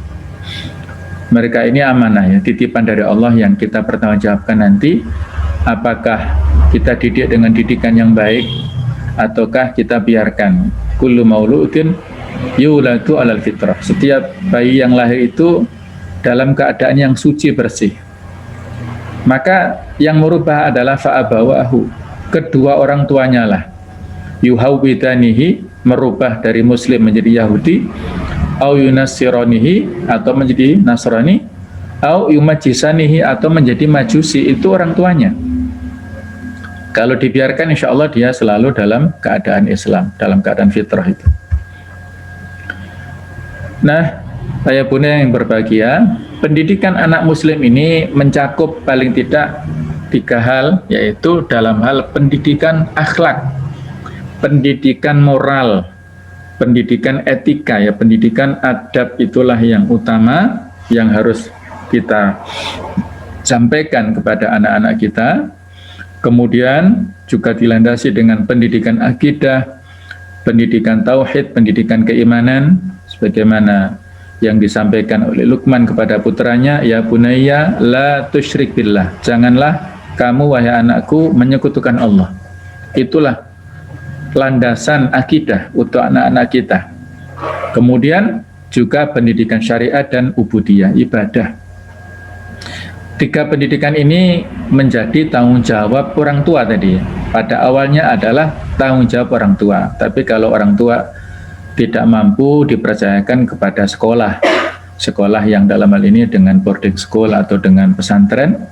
Mereka ini amanah ya, titipan dari Allah yang kita pertanggungjawabkan nanti. Apakah kita didik dengan didikan yang baik, ataukah kita biarkan kullu mauludin yuladu alal fitrah. Setiap bayi yang lahir itu dalam keadaan yang suci bersih. Maka yang merubah adalah fa'abawahu, kedua orang tuanya lah. Yuhawwidanihi, merubah dari muslim menjadi Yahudi, au yunassiranihi, atau menjadi Nasrani, au yumajisanihi, atau menjadi Majusi. Itu orang tuanya. Kalau dibiarkan insya Allah dia selalu dalam keadaan Islam, dalam keadaan fitrah itu. Nah, ayah bunda yang berbahagia, pendidikan anak muslim ini mencakup paling tidak 3 hal, yaitu dalam hal pendidikan akhlak, pendidikan moral, pendidikan etika ya, pendidikan adab itulah yang utama yang harus kita sampaikan kepada anak-anak kita. Kemudian juga dilandasi dengan pendidikan akidah, pendidikan tauhid, pendidikan keimanan, sebagaimana yang disampaikan oleh Luqman kepada putranya, ya bunayya la tusyrik billah, janganlah kamu wahai anakku menyekutukan Allah. Itulah landasan akidah untuk anak-anak kita. Kemudian juga pendidikan syariat dan ubudiyah, ibadah. 3 pendidikan ini menjadi tanggung jawab orang tua tadi. Pada awalnya adalah tanggung jawab orang tua, tapi kalau orang tua tidak mampu, dipercayakan kepada sekolah yang dalam hal ini dengan boarding school atau dengan pesantren.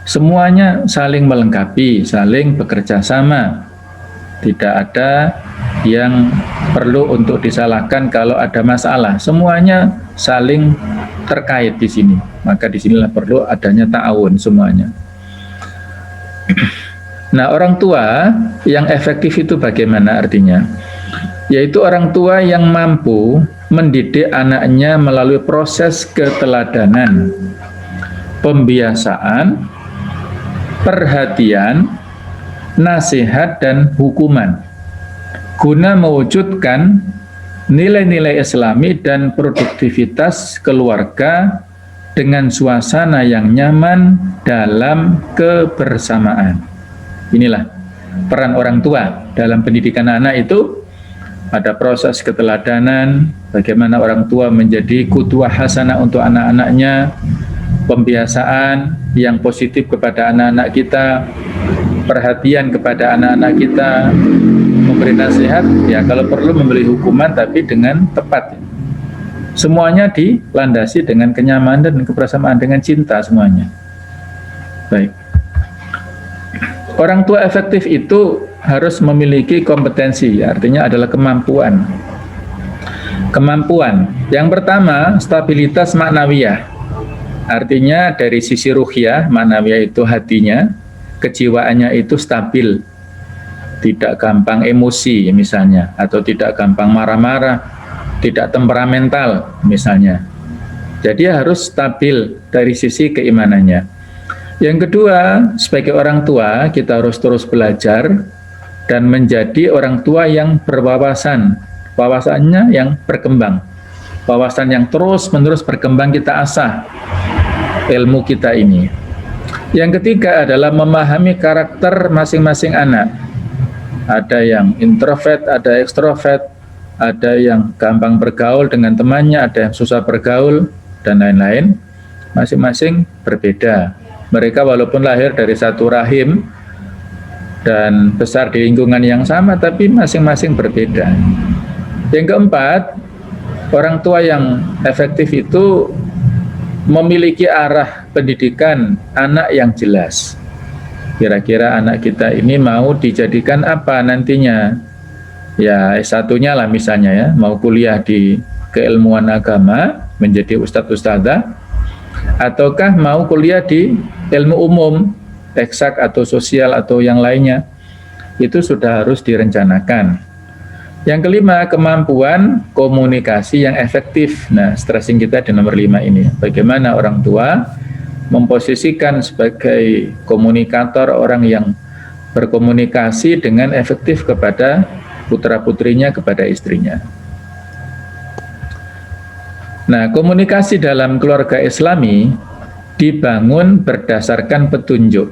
Semuanya saling melengkapi, saling bekerja sama. Tidak ada yang perlu untuk disalahkan kalau ada masalah. Semuanya saling terkait di sini. Maka disinilah perlu adanya ta'awun semuanya. Nah, orang tua yang efektif itu bagaimana artinya? Yaitu orang tua yang mampu mendidik anaknya melalui proses keteladanan, pembiasaan, perhatian, nasihat, dan hukuman, guna mewujudkan nilai-nilai Islami dan produktivitas keluarga dengan suasana yang nyaman dalam kebersamaan. Inilah peran orang tua dalam pendidikan anak itu. Ada proses keteladanan, bagaimana orang tua menjadi qudwah hasanah untuk anak-anaknya, pembiasaan yang positif kepada anak-anak kita, perhatian kepada anak-anak kita, memberi nasihat, ya kalau perlu memberi hukuman tapi dengan tepat. Semuanya dilandasi dengan kenyamanan dan kebersamaan, dengan cinta semuanya. Baik. Orang tua efektif itu harus memiliki kompetensi, artinya adalah kemampuan. Kemampuan. Yang pertama, stabilitas maknawiyah. Artinya dari sisi ruhiyah, maknawiyah itu hatinya, kejiwaannya itu stabil. Tidak gampang emosi misalnya, atau tidak gampang marah-marah, tidak temperamental misalnya. Jadi harus stabil dari sisi keimanannya. Yang kedua, sebagai orang tua kita harus terus belajar dan menjadi orang tua yang berwawasan, wawasannya yang berkembang, wawasan yang terus-menerus berkembang kita asah ilmu kita ini. Yang ketiga adalah memahami karakter masing-masing anak. Ada yang introvert, ada ekstrovert, ada yang gampang bergaul dengan temannya, ada yang susah bergaul, dan lain-lain. Masing-masing berbeda. Mereka walaupun lahir dari satu rahim dan besar di lingkungan yang sama, tapi masing-masing berbeda. Yang keempat, Orang tua yang efektif itu memiliki arah pendidikan anak yang jelas. Kira-kira anak kita ini mau dijadikan apa nantinya? Ya S1-nya lah misalnya ya, mau kuliah di keilmuan agama, menjadi ustadz-ustadzah, ataukah mau kuliah di ilmu umum, eksak atau sosial atau yang lainnya. Itu sudah harus direncanakan. Yang kelima, kemampuan komunikasi yang efektif. Nah, stressing kita di nomor 5 ini. Bagaimana orang tua memposisikan sebagai komunikator, orang yang berkomunikasi dengan efektif kepada putra-putrinya, kepada istrinya. Nah, komunikasi dalam keluarga Islami dibangun berdasarkan petunjuk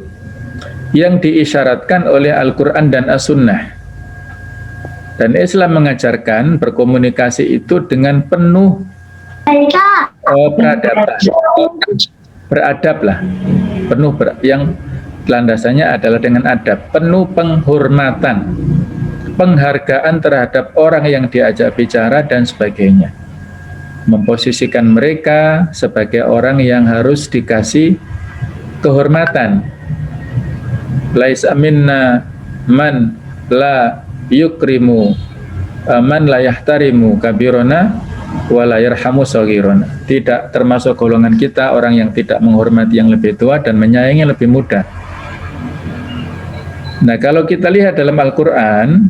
yang diisyaratkan oleh Al-Quran dan As-Sunnah. Dan Islam mengajarkan berkomunikasi itu dengan penuh peradaban, beradab lah, yang landasannya adalah dengan adab, penuh penghormatan, penghargaan terhadap orang yang diajak bicara dan sebagainya, memposisikan mereka sebagai orang yang harus dikasih kehormatan. Laisa minna man la yukrimu man la yahtarimu kabirona wa la yarhamu saghirona. Tidak termasuk golongan kita orang yang tidak menghormati yang lebih tua dan menyayangi yang lebih muda. Nah, kalau kita lihat dalam Al-Quran,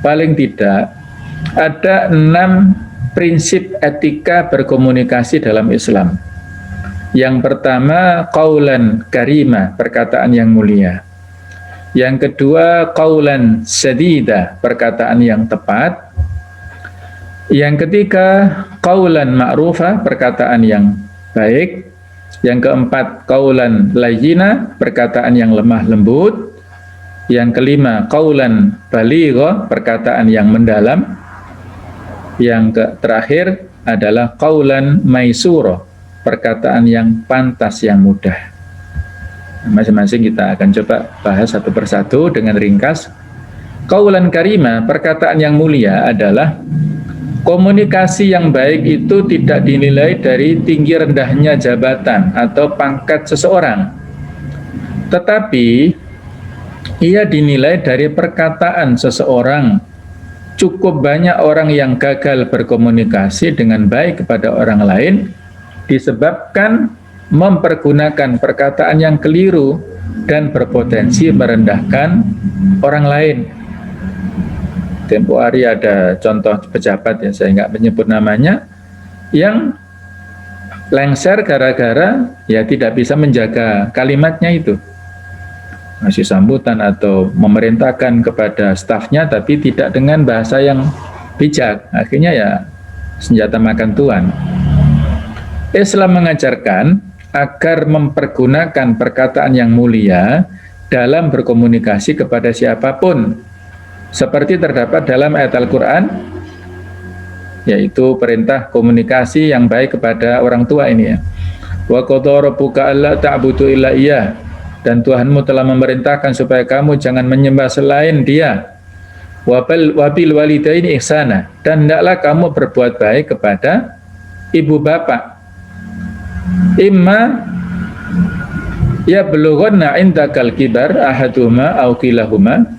paling tidak ada 6 prinsip etika berkomunikasi dalam Islam. Yang pertama, qaulan karima, perkataan yang mulia. Yang kedua, qaulan sadida, perkataan yang tepat. Yang ketiga, qaulan ma'rufa, perkataan yang baik. Yang keempat, qaulan layyina, perkataan yang lemah lembut. Yang kelima, qaulan baligha, perkataan yang mendalam. Yang terakhir adalah qaulan maisura, perkataan yang pantas, yang mudah. Masing-masing kita akan coba bahas satu persatu dengan ringkas. Qaulan karima, perkataan yang mulia adalah komunikasi yang baik itu tidak dinilai dari tinggi rendahnya jabatan atau pangkat seseorang, tetapi ia dinilai dari perkataan seseorang. Cukup banyak orang yang gagal berkomunikasi dengan baik kepada orang lain disebabkan mempergunakan perkataan yang keliru dan berpotensi merendahkan orang lain. Tempo hari ada contoh pejabat, ya saya nggak menyebut namanya, yang lengser gara-gara ya tidak bisa menjaga kalimatnya itu, ngasih sambutan atau memerintahkan kepada stafnya tapi tidak dengan bahasa yang bijak, akhirnya ya senjata makan tuan. Islam mengajarkan agar mempergunakan perkataan yang mulia dalam berkomunikasi kepada siapapun, seperti terdapat dalam ayat Al-Quran, yaitu perintah komunikasi yang baik kepada orang tua ini ya. Wa qadha rabbuka alla ta'budu illa iyyah, dan Tuhanmu telah memerintahkan supaya kamu jangan menyembah selain Dia. Wa bil walidaini ihsana, dan hendaklah kamu berbuat baik kepada ibu bapak. Imma ya belughanna indakal kibar ahaduhuma aw kilahuma,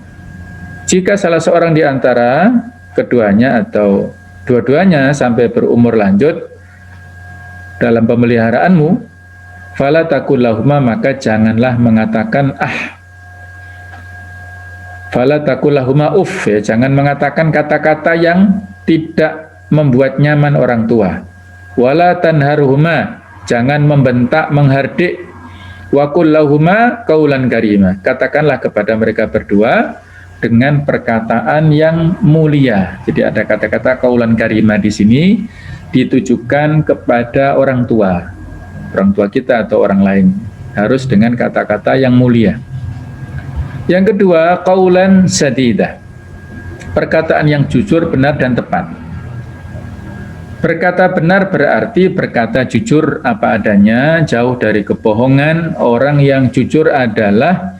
jika salah seorang di antara keduanya atau dua-duanya sampai berumur lanjut dalam pemeliharaanmu, fala taqul lahuma, maka janganlah mengatakan fala taqul lahuma ya, jangan mengatakan kata-kata yang tidak membuat nyaman orang tua. Wala tanharhuma, jangan membentak, menghardik. Wa qul lahuma qaulan karima, katakanlah kepada mereka berdua dengan perkataan yang mulia. Jadi ada kata-kata qaulan karima di sini ditujukan kepada orang tua kita atau orang lain, harus dengan kata-kata yang mulia. Yang kedua, qaulan sadida, perkataan yang jujur, benar dan tepat. Berkata benar berarti berkata jujur apa adanya, jauh dari kebohongan. Orang yang jujur adalah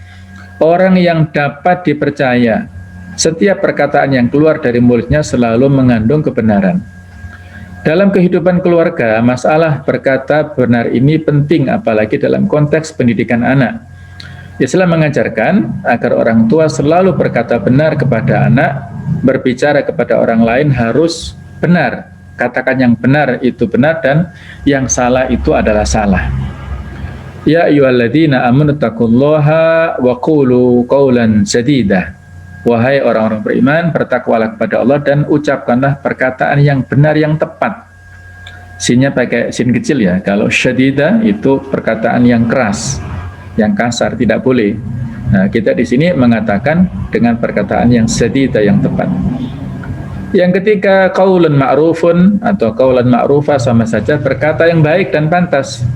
orang yang dapat dipercaya. Setiap perkataan yang keluar dari mulutnya selalu mengandung kebenaran. Dalam kehidupan keluarga, masalah berkata benar ini penting, apalagi dalam konteks pendidikan anak. Islam mengajarkan agar orang tua selalu berkata benar kepada anak, berbicara kepada orang lain harus benar. Katakan yang benar itu benar dan yang salah itu adalah salah. Ya ayyuhalladzina amanu taqullaha wa qulu qawlan sadida. Wahai orang-orang beriman, bertakwalah kepada Allah dan ucapkanlah perkataan yang benar, yang tepat. Sinnya pakai sin kecil ya. Kalau syadida itu perkataan yang keras, yang kasar, tidak boleh. Nah, kita di sini mengatakan dengan perkataan yang sadida, yang tepat. Yang ketiga, qaulun ma'rufun atau qaulan ma'rufa, sama saja berkata yang baik dan pantas.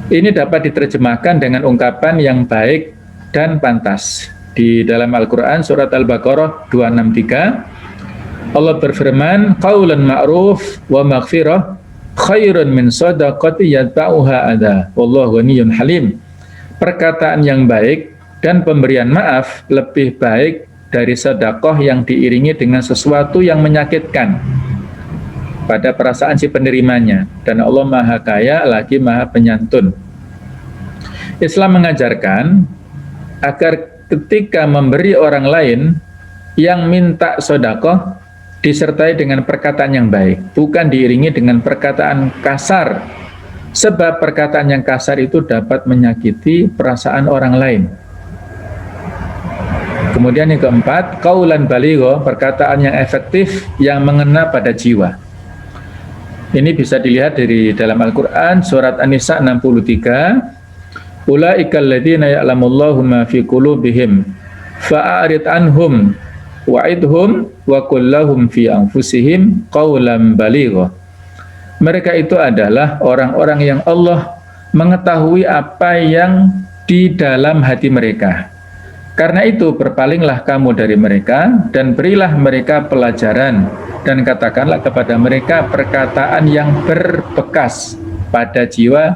Ini dapat diterjemahkan dengan ungkapan yang baik dan pantas. Di dalam Al-Quran surat Al-Baqarah 263 Allah berfirman, qaulan ma'ruf wa maghfirah khairun min shadaqati yatba'uha adha wallahu ghaniyyun halim. Perkataan yang baik dan pemberian maaf lebih baik dari sedekah yang diiringi dengan sesuatu yang menyakitkan pada perasaan si penerimanya, dan Allah Maha Kaya lagi Maha Penyantun. Islam mengajarkan agar ketika memberi orang lain yang minta sedekah disertai dengan perkataan yang baik, bukan diiringi dengan perkataan kasar, sebab perkataan yang kasar itu dapat menyakiti perasaan orang lain. Kemudian yang keempat, qaulan baligho, perkataan yang efektif yang mengena pada jiwa. Ini bisa dilihat dari dalam Al-Quran surat An-Nisa 63. Ulaikal ladzina ya'lamullahu ma fi qulubihim fa'arid anhum wa'idhum wa qul lahum fi anfusihim qaulan baligho. Mereka itu adalah orang-orang yang Allah mengetahui apa yang di dalam hati mereka. Karena itu berpalinglah kamu dari mereka dan berilah mereka pelajaran dan katakanlah kepada mereka perkataan yang berbekas pada jiwa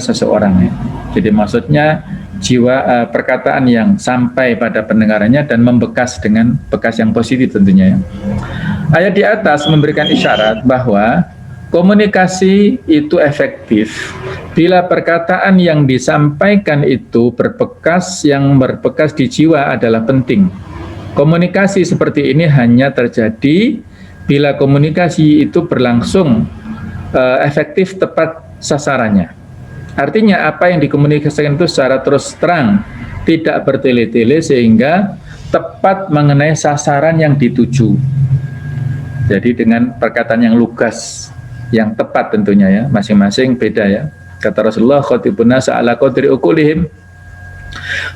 seseorang. Jadi maksudnya jiwa, perkataan yang sampai pada pendengarannya dan membekas dengan bekas yang positif tentunya. Ayat di atas memberikan isyarat bahwa komunikasi itu efektif bila perkataan yang disampaikan itu berbekas, yang berbekas di jiwa adalah penting. Komunikasi seperti ini hanya terjadi bila komunikasi itu berlangsung efektif, tepat sasarannya. Artinya apa yang dikomunikasikan itu secara terus terang, tidak bertele-tele sehingga tepat mengenai sasaran yang dituju. Jadi dengan perkataan yang lugas, yang tepat tentunya ya, masing-masing beda ya. Kata Rasulullah, khatibun nasa ala qadri uqulihim.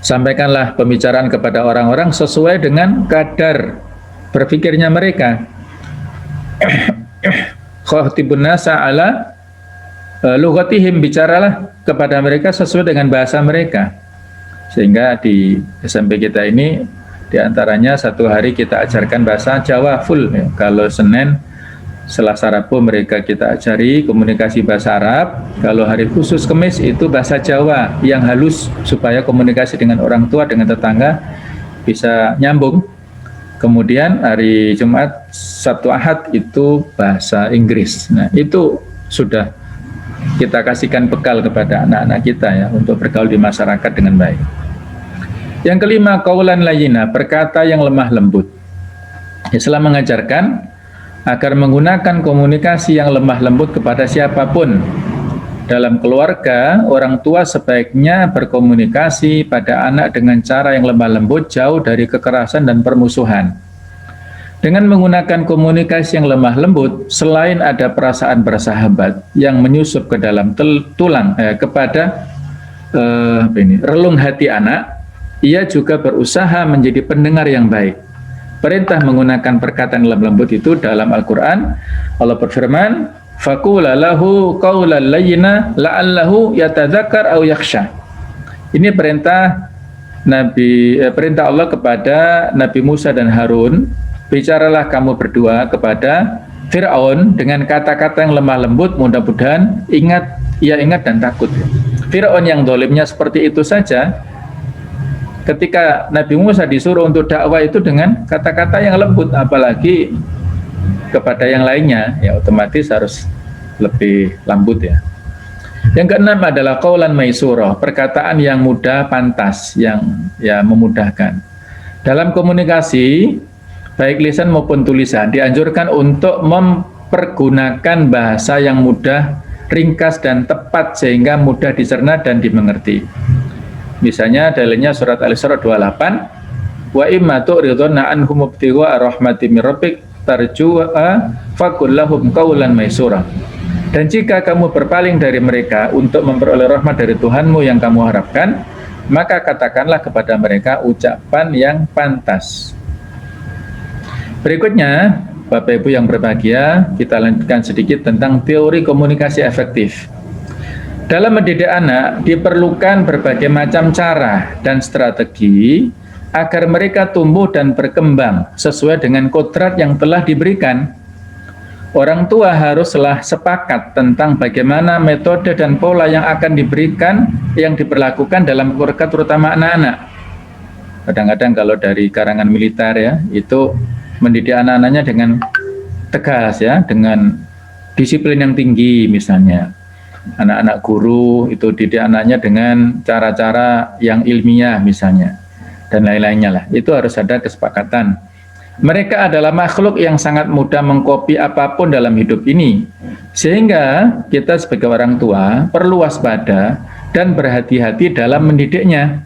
Sampaikanlah pembicaraan kepada orang-orang sesuai dengan kadar berpikirnya mereka. Khatibun nasa ala lughatihim, bicaralah kepada mereka sesuai dengan bahasa mereka. Sehingga di SMP kita ini diantaranya satu hari kita ajarkan bahasa Jawa full ya. Kalau Senin, Selasa, Rabu mereka kita ajari komunikasi bahasa Arab. Kalau hari khusus Kamis itu bahasa Jawa yang halus supaya komunikasi dengan orang tua, dengan tetangga bisa nyambung. Kemudian hari Jumat, Sabtu, Ahad itu bahasa Inggris. Nah, itu sudah kita kasihkan bekal kepada anak-anak kita ya untuk bergaul di masyarakat dengan baik. Yang kelima, qaulan layyina, berkata yang lemah lembut. Islam mengajarkan agar menggunakan komunikasi yang lemah lembut kepada siapapun. Dalam keluarga, orang tua sebaiknya berkomunikasi pada anak dengan cara yang lemah lembut, jauh dari kekerasan dan permusuhan. Dengan menggunakan komunikasi yang lemah lembut, selain ada perasaan bersahabat yang menyusup ke dalam tulang kepada relung hati anak, ia juga berusaha menjadi pendengar yang baik. Perintah menggunakan perkataan lemah lembut itu dalam Al-Quran, Allah berfirman, faqula lahu qawlan layyina la'allahu yatadzakkar aw yakhsha. Ini perintah Allah kepada Nabi Musa dan Harun, bicaralah kamu berdua kepada Fir'aun dengan kata-kata yang lemah lembut, mudah-mudahan ia ingat dan takut. Fir'aun yang zalimnya seperti itu saja, ketika Nabi Musa disuruh untuk dakwah itu dengan kata-kata yang lembut, apalagi kepada yang lainnya, ya otomatis harus lebih lembut ya. Yang keenam adalah qaulan maisurah, perkataan yang mudah, pantas, yang ya memudahkan. Dalam komunikasi, baik lisan maupun tulisan, dianjurkan untuk mempergunakan bahasa yang mudah, ringkas dan tepat sehingga mudah dicerna dan dimengerti. Misalnya dalilnya surat Al-Isra 28, wa imma tu'riduna anhum ibtigha rahmatin min rabbik tarju'a faqul lahum qaulan maisura. Dan jika kamu berpaling dari mereka untuk memperoleh rahmat dari Tuhanmu yang kamu harapkan, maka katakanlah kepada mereka ucapan yang pantas. Berikutnya, Bapak Ibu yang berbahagia, kita lanjutkan sedikit tentang teori komunikasi efektif. Dalam mendidik anak, diperlukan berbagai macam cara dan strategi agar mereka tumbuh dan berkembang sesuai dengan kodrat yang telah diberikan. Orang tua haruslah sepakat tentang bagaimana metode dan pola yang akan diberikan, yang diberlakukan dalam keluarga, terutama anak-anak. Kadang-kadang kalau dari karangan militer ya, itu mendidik anak-anaknya dengan tegas ya, dengan disiplin yang tinggi misalnya. Anak-anak guru itu didik anaknya dengan cara-cara yang ilmiah misalnya, dan lain-lainnya lah. Itu harus ada kesepakatan. Mereka adalah makhluk yang sangat mudah mengkopi apapun dalam hidup ini, sehingga kita sebagai orang tua perlu waspada dan berhati-hati dalam mendidiknya.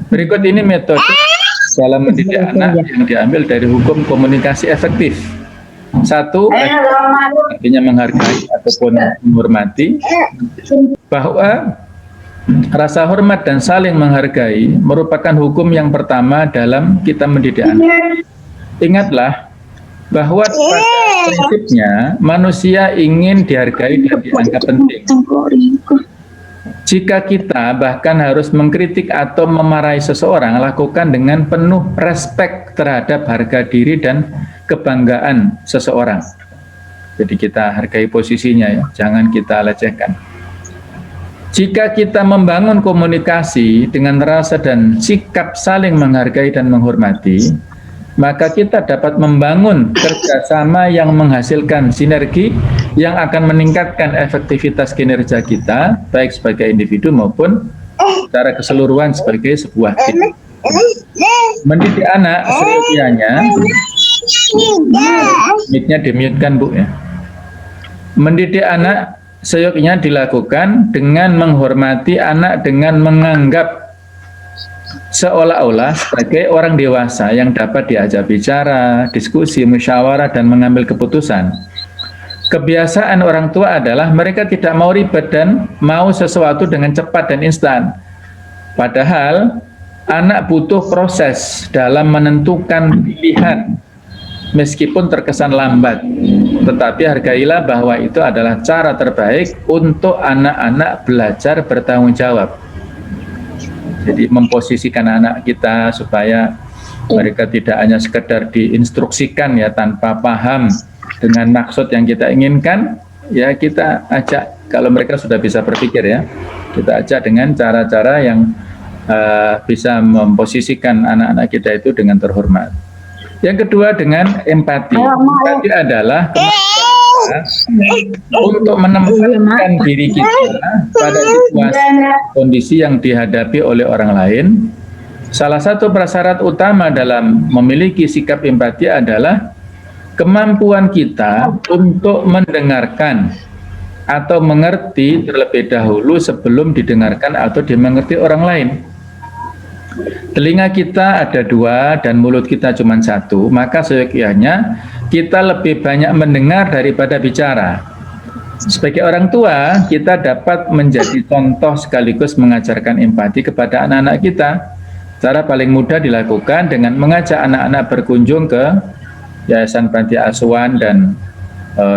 Berikut ini metode dalam mendidik anak yang diambil dari hukum komunikasi efektif. 1, artinya menghargai ataupun menghormati, bahwa rasa hormat dan saling menghargai merupakan hukum yang pertama dalam kita mendidik anak. Ingatlah bahwa pada prinsipnya manusia ingin dihargai dan dianggap penting. Jika kita bahkan harus mengkritik atau memarahi seseorang, lakukan dengan penuh respek terhadap harga diri dan kebanggaan seseorang. Jadi kita hargai posisinya ya, jangan kita lecehkan. Jika kita membangun komunikasi dengan rasa dan sikap saling menghargai dan menghormati, maka kita dapat membangun kerjasama yang menghasilkan sinergi yang akan meningkatkan efektivitas kinerja kita, baik sebagai individu maupun secara keseluruhan sebagai sebuah tim. Mendidik anak seyogyanya, mic-nya di-mute-kan Bu ya. Mendidik anak seyogyanya dilakukan dengan menghormati anak, dengan menganggap seolah-olah sebagai orang dewasa yang dapat diajak bicara, diskusi, musyawarah, dan mengambil keputusan. Kebiasaan orang tua adalah mereka tidak mau ribet dan mau sesuatu dengan cepat dan instan. Padahal anak butuh proses dalam menentukan pilihan, meskipun terkesan lambat. Tetapi hargailah bahwa itu adalah cara terbaik untuk anak-anak belajar bertanggung jawab. Jadi memposisikan anak kita supaya mereka tidak hanya sekedar diinstruksikan ya tanpa paham dengan maksud yang kita inginkan, ya kita ajak, kalau mereka sudah bisa berpikir ya, kita ajak dengan cara-cara yang bisa memposisikan anak-anak kita itu dengan terhormat. Yang kedua dengan empati. Empati adalah untuk menempatkan diri kita pada situasi kondisi yang dihadapi oleh orang lain. Salah satu prasyarat utama dalam memiliki sikap empati adalah kemampuan kita untuk mendengarkan atau mengerti terlebih dahulu sebelum didengarkan atau dimengerti orang lain. Telinga kita ada 2 dan mulut kita cuma 1, maka seyogyanya kita lebih banyak mendengar daripada bicara. Sebagai orang tua, kita dapat menjadi contoh sekaligus mengajarkan empati kepada anak-anak kita. Cara paling mudah dilakukan dengan mengajak anak-anak berkunjung ke yayasan panti asuhan dan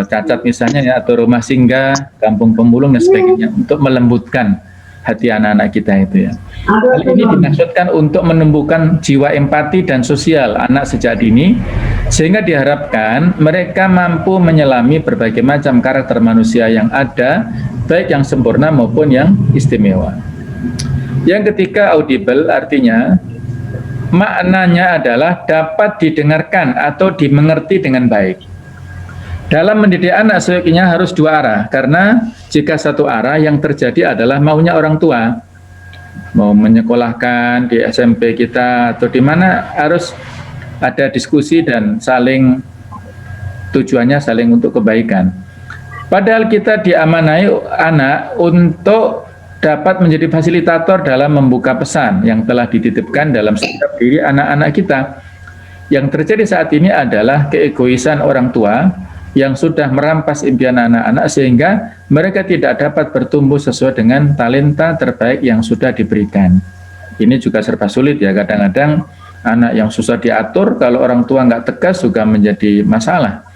cacat misalnya ya, atau rumah singgah, kampung pemulung dan sebagainya, untuk melembutkan hati anak-anak kita itu ya. Hal ini dimaksudkan untuk menumbuhkan jiwa empati dan sosial anak sejak dini, sehingga diharapkan mereka mampu menyelami berbagai macam karakter manusia yang ada, baik yang sempurna maupun yang istimewa. Yang ketiga, audible, artinya maknanya adalah dapat didengarkan atau dimengerti dengan baik. Dalam mendidik anak sebaiknya harus dua arah, karena jika satu arah yang terjadi adalah maunya orang tua, mau menyekolahkan di SMP kita atau di mana, harus ada diskusi dan saling tujuannya saling untuk kebaikan. Padahal kita diamanai anak untuk dapat menjadi fasilitator dalam membuka pesan yang telah dititipkan dalam setiap diri anak-anak kita. Yang terjadi saat ini adalah keegoisan orang tua yang sudah merampas impian anak-anak sehingga mereka tidak dapat bertumbuh sesuai dengan talenta terbaik yang sudah diberikan. Ini juga serba sulit ya, kadang-kadang anak yang susah diatur, kalau orang tua nggak tegas juga menjadi masalah.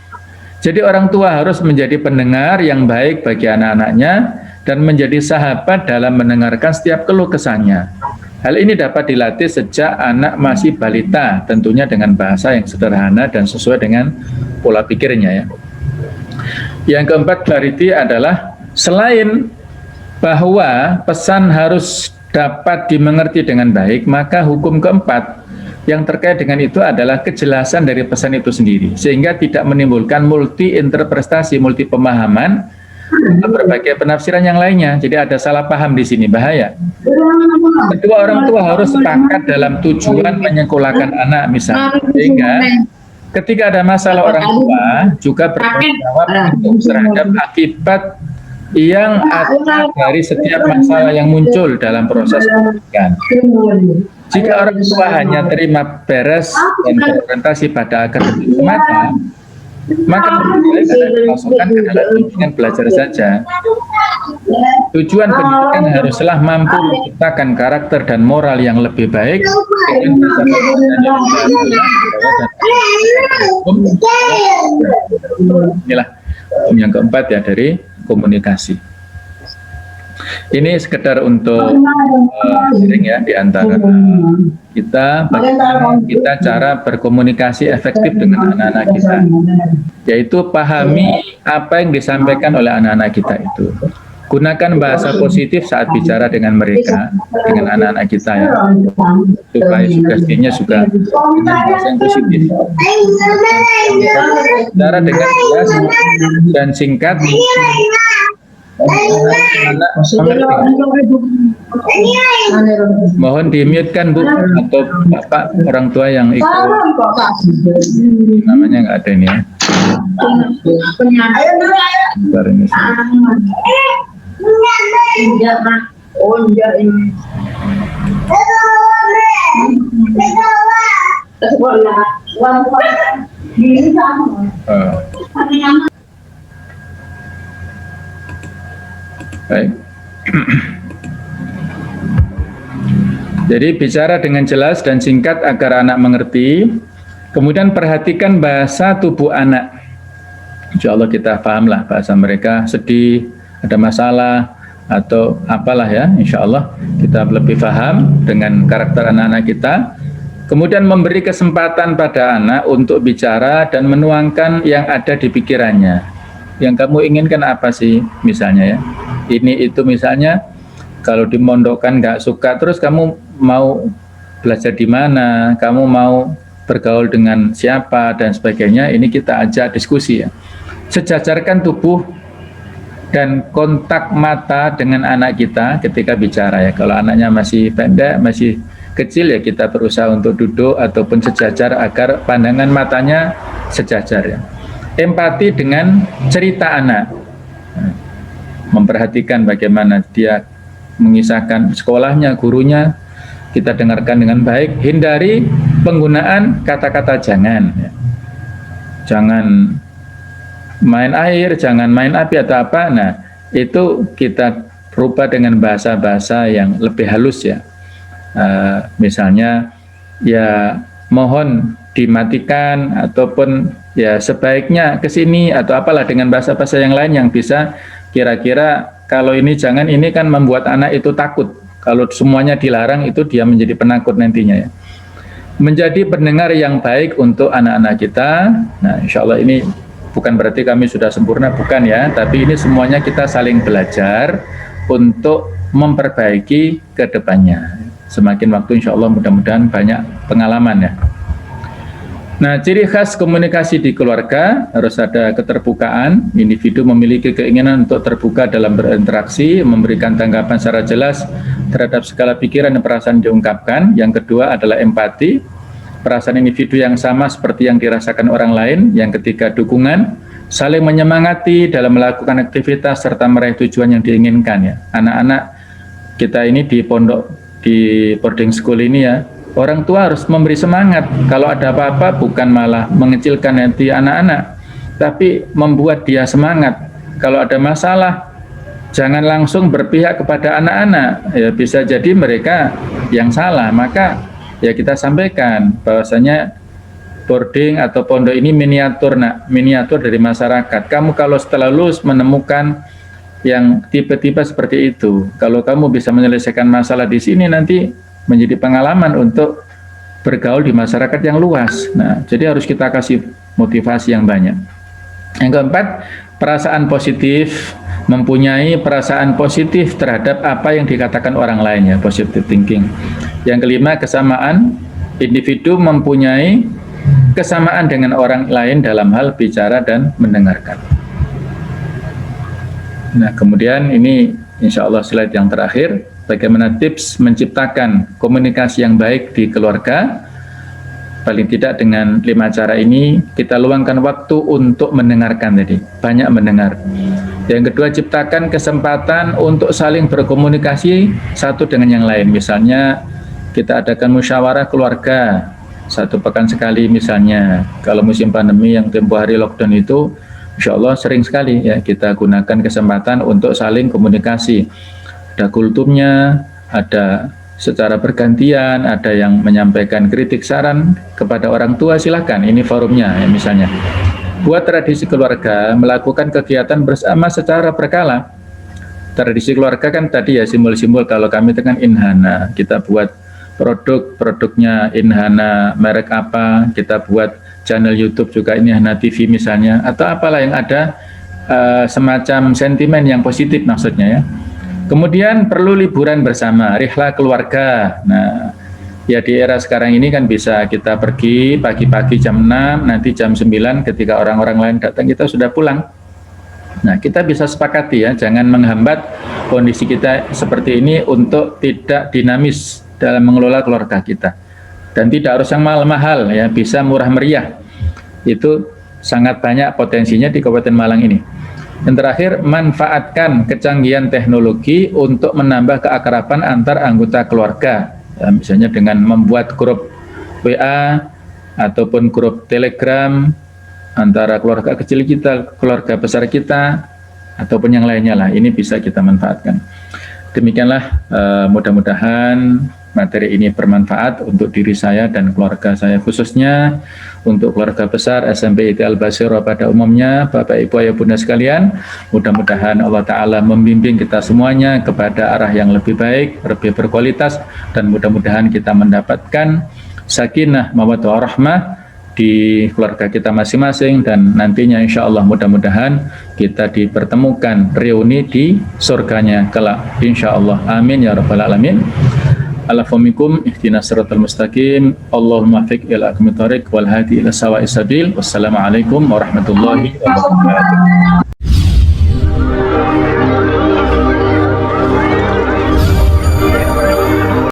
Jadi orang tua harus menjadi pendengar yang baik bagi anak-anaknya dan menjadi sahabat dalam mendengarkan setiap keluh kesahnya. Hal ini dapat dilatih sejak anak masih balita, tentunya dengan bahasa yang sederhana dan sesuai dengan pola pikirnya ya. Yang keempat, clarity adalah selain bahwa pesan harus dapat dimengerti dengan baik, maka hukum keempat yang terkait dengan itu adalah kejelasan dari pesan itu sendiri, sehingga tidak menimbulkan multi interpretasi, multi pemahaman, berbagai penafsiran yang lainnya. Jadi ada salah paham di sini, bahaya. Kedua orang tua harus sepakat dalam tujuan menyekolahkan anak misalnya, sehingga ketika ada masalah orang tua juga bertanggung jawab terhadap akibat yang ada dari setiap masalah yang muncul dalam proses pendidikan. Jika orang tua hanya terima beres dan berorientasi pada akademik semata, maka dimasukkan ke dalam bimbingan belajar saja. Tujuan pendidikan haruslah mampu menciptakan karakter dan moral yang lebih baik dengan inilah yang keempat ya dari komunikasi. Ini sekedar untuk sharing ya di antara kita, bagaimana kita cara berkomunikasi efektif dengan anak-anak kita, yaitu pahami apa yang disampaikan oleh anak-anak kita itu. Gunakan bahasa positif saat bicara dengan mereka, dengan anak-anak kita ya, supaya sugestinya juga dengan bahasa yang positif. Bicara dengan jelas dan singkat, anak mohon di-mute-kan Bu, atau Bapak orang tua yang ikut, namanya nggak ada ini ya. Bentar ini. Baik. Jadi bicara dengan jelas dan singkat agar anak mengerti. Kemudian perhatikan bahasa tubuh anak. Insya Allah kita pahamlah bahasa mereka, sedih, ada masalah, atau apalah ya, insya Allah kita lebih paham dengan karakter anak-anak kita. Kemudian memberi kesempatan pada anak untuk bicara dan menuangkan yang ada di pikirannya. Yang kamu inginkan apa sih misalnya ya, ini itu misalnya, kalau dimondokkan nggak suka, terus kamu mau belajar di mana, kamu mau bergaul dengan siapa dan sebagainya. Ini kita ajak diskusi ya. Sejajarkan tubuh dan kontak mata dengan anak kita ketika bicara ya. Kalau anaknya masih pendek, masih kecil ya, kita berusaha untuk duduk ataupun sejajar agar pandangan matanya sejajar ya. Empati dengan cerita anak, memperhatikan bagaimana dia mengisahkan sekolahnya, gurunya, kita dengarkan dengan baik. Hindari penggunaan kata-kata jangan ya. Jangan main air, jangan main api atau apa. Nah, itu kita rubah dengan bahasa-bahasa yang lebih halus ya. Misalnya ya mohon dimatikan, ataupun ya sebaiknya ke sini, atau apalah dengan bahasa-bahasa yang lain yang bisa kira-kira kalau ini jangan, ini kan membuat anak itu takut. Kalau semuanya dilarang itu dia menjadi penakut nantinya ya. Menjadi pendengar yang baik untuk anak-anak kita. Nah, insya Allah ini bukan berarti kami sudah sempurna, bukan ya, tapi ini semuanya kita saling belajar untuk memperbaiki ke depannya. Semakin waktu insya Allah mudah-mudahan banyak pengalaman ya. Nah, ciri khas komunikasi di keluarga harus ada keterbukaan. Individu memiliki keinginan untuk terbuka dalam berinteraksi, memberikan tanggapan secara jelas terhadap segala pikiran dan perasaan diungkapkan. Yang kedua adalah empati, perasaan individu yang sama seperti yang dirasakan orang lain. Yang ketiga dukungan, saling menyemangati dalam melakukan aktivitas serta meraih tujuan yang diinginkan ya. Anak-anak kita ini di pondok, di boarding school ini ya, orang tua harus memberi semangat. Kalau ada apa-apa bukan malah mengecilkan hati anak-anak, tapi membuat dia semangat. Kalau ada masalah, jangan langsung berpihak kepada anak-anak. Ya bisa jadi mereka yang salah. Maka ya kita sampaikan bahwasanya boarding atau pondok ini miniatur, nak, miniatur dari masyarakat. Kamu kalau setelah lulus menemukan yang tipe-tipe seperti itu, kalau kamu bisa menyelesaikan masalah di sini, nanti menjadi pengalaman untuk bergaul di masyarakat yang luas. Nah, jadi harus kita kasih motivasi yang banyak. Yang keempat, perasaan positif, mempunyai perasaan positif terhadap apa yang dikatakan orang lain ya, positive thinking. Yang kelima, kesamaan, individu mempunyai kesamaan dengan orang lain dalam hal bicara dan mendengarkan. Nah, kemudian ini insya Allah slide yang terakhir, bagaimana tips menciptakan komunikasi yang baik di keluarga. Paling tidak dengan 5 cara ini kita luangkan waktu untuk mendengarkan tadi, banyak mendengar. Yang kedua, ciptakan kesempatan untuk saling berkomunikasi satu dengan yang lain. Misalnya kita adakan musyawarah keluarga 1 pekan sekali misalnya. Kalau musim pandemi yang tempoh hari lockdown itu insya Allah sering sekali ya kita gunakan kesempatan untuk saling komunikasi. Ada kultumnya, ada secara bergantian, ada yang menyampaikan kritik saran kepada orang tua, silakan, ini forumnya ya misalnya. Buat tradisi keluarga, melakukan kegiatan bersama secara berkala. Tradisi keluarga kan tadi ya simbol-simbol, kalau kami dengan Inhana, kita buat produknya Inhana, merek apa, kita buat channel YouTube juga Inhana TV misalnya, atau apalah yang ada semacam sentimen yang positif maksudnya ya. Kemudian perlu liburan bersama, rihlah keluarga. Nah, ya di era sekarang ini kan bisa kita pergi pagi-pagi jam 6, nanti jam 9 ketika orang-orang lain datang kita sudah pulang. Nah, kita bisa sepakati ya, jangan menghambat kondisi kita seperti ini untuk tidak dinamis dalam mengelola keluarga kita. Dan tidak harus yang mahal-mahal ya, bisa murah meriah. Itu sangat banyak potensinya di Kabupaten Malang ini. Yang terakhir, manfaatkan kecanggihan teknologi untuk menambah keakraban antar anggota keluarga. Ya, misalnya dengan membuat grup WA ataupun grup Telegram antara keluarga kecil kita, keluarga besar kita, ataupun yang lainnya lah. Ini bisa kita manfaatkan. Demikianlah mudah-mudahan materi ini bermanfaat untuk diri saya dan keluarga saya, khususnya untuk keluarga besar SMP IT Al-Basirah pada umumnya. Bapak Ibu Ayah Bunda sekalian, mudah-mudahan Allah Ta'ala membimbing kita semuanya kepada arah yang lebih baik, lebih berkualitas, dan mudah-mudahan kita mendapatkan sakinah, mawaddah warahmah di keluarga kita masing-masing, dan nantinya insya Allah mudah-mudahan kita dipertemukan reuni di surganya kelak insya Allah. Amin ya rabbal alamin. Alafumikum ihdinas siratal mustaqim. Allahumma fiq ila aqimit thariq wal hadi ila sawa'is sabil. Wassalamualaikum warahmatullahi wabarakatuh.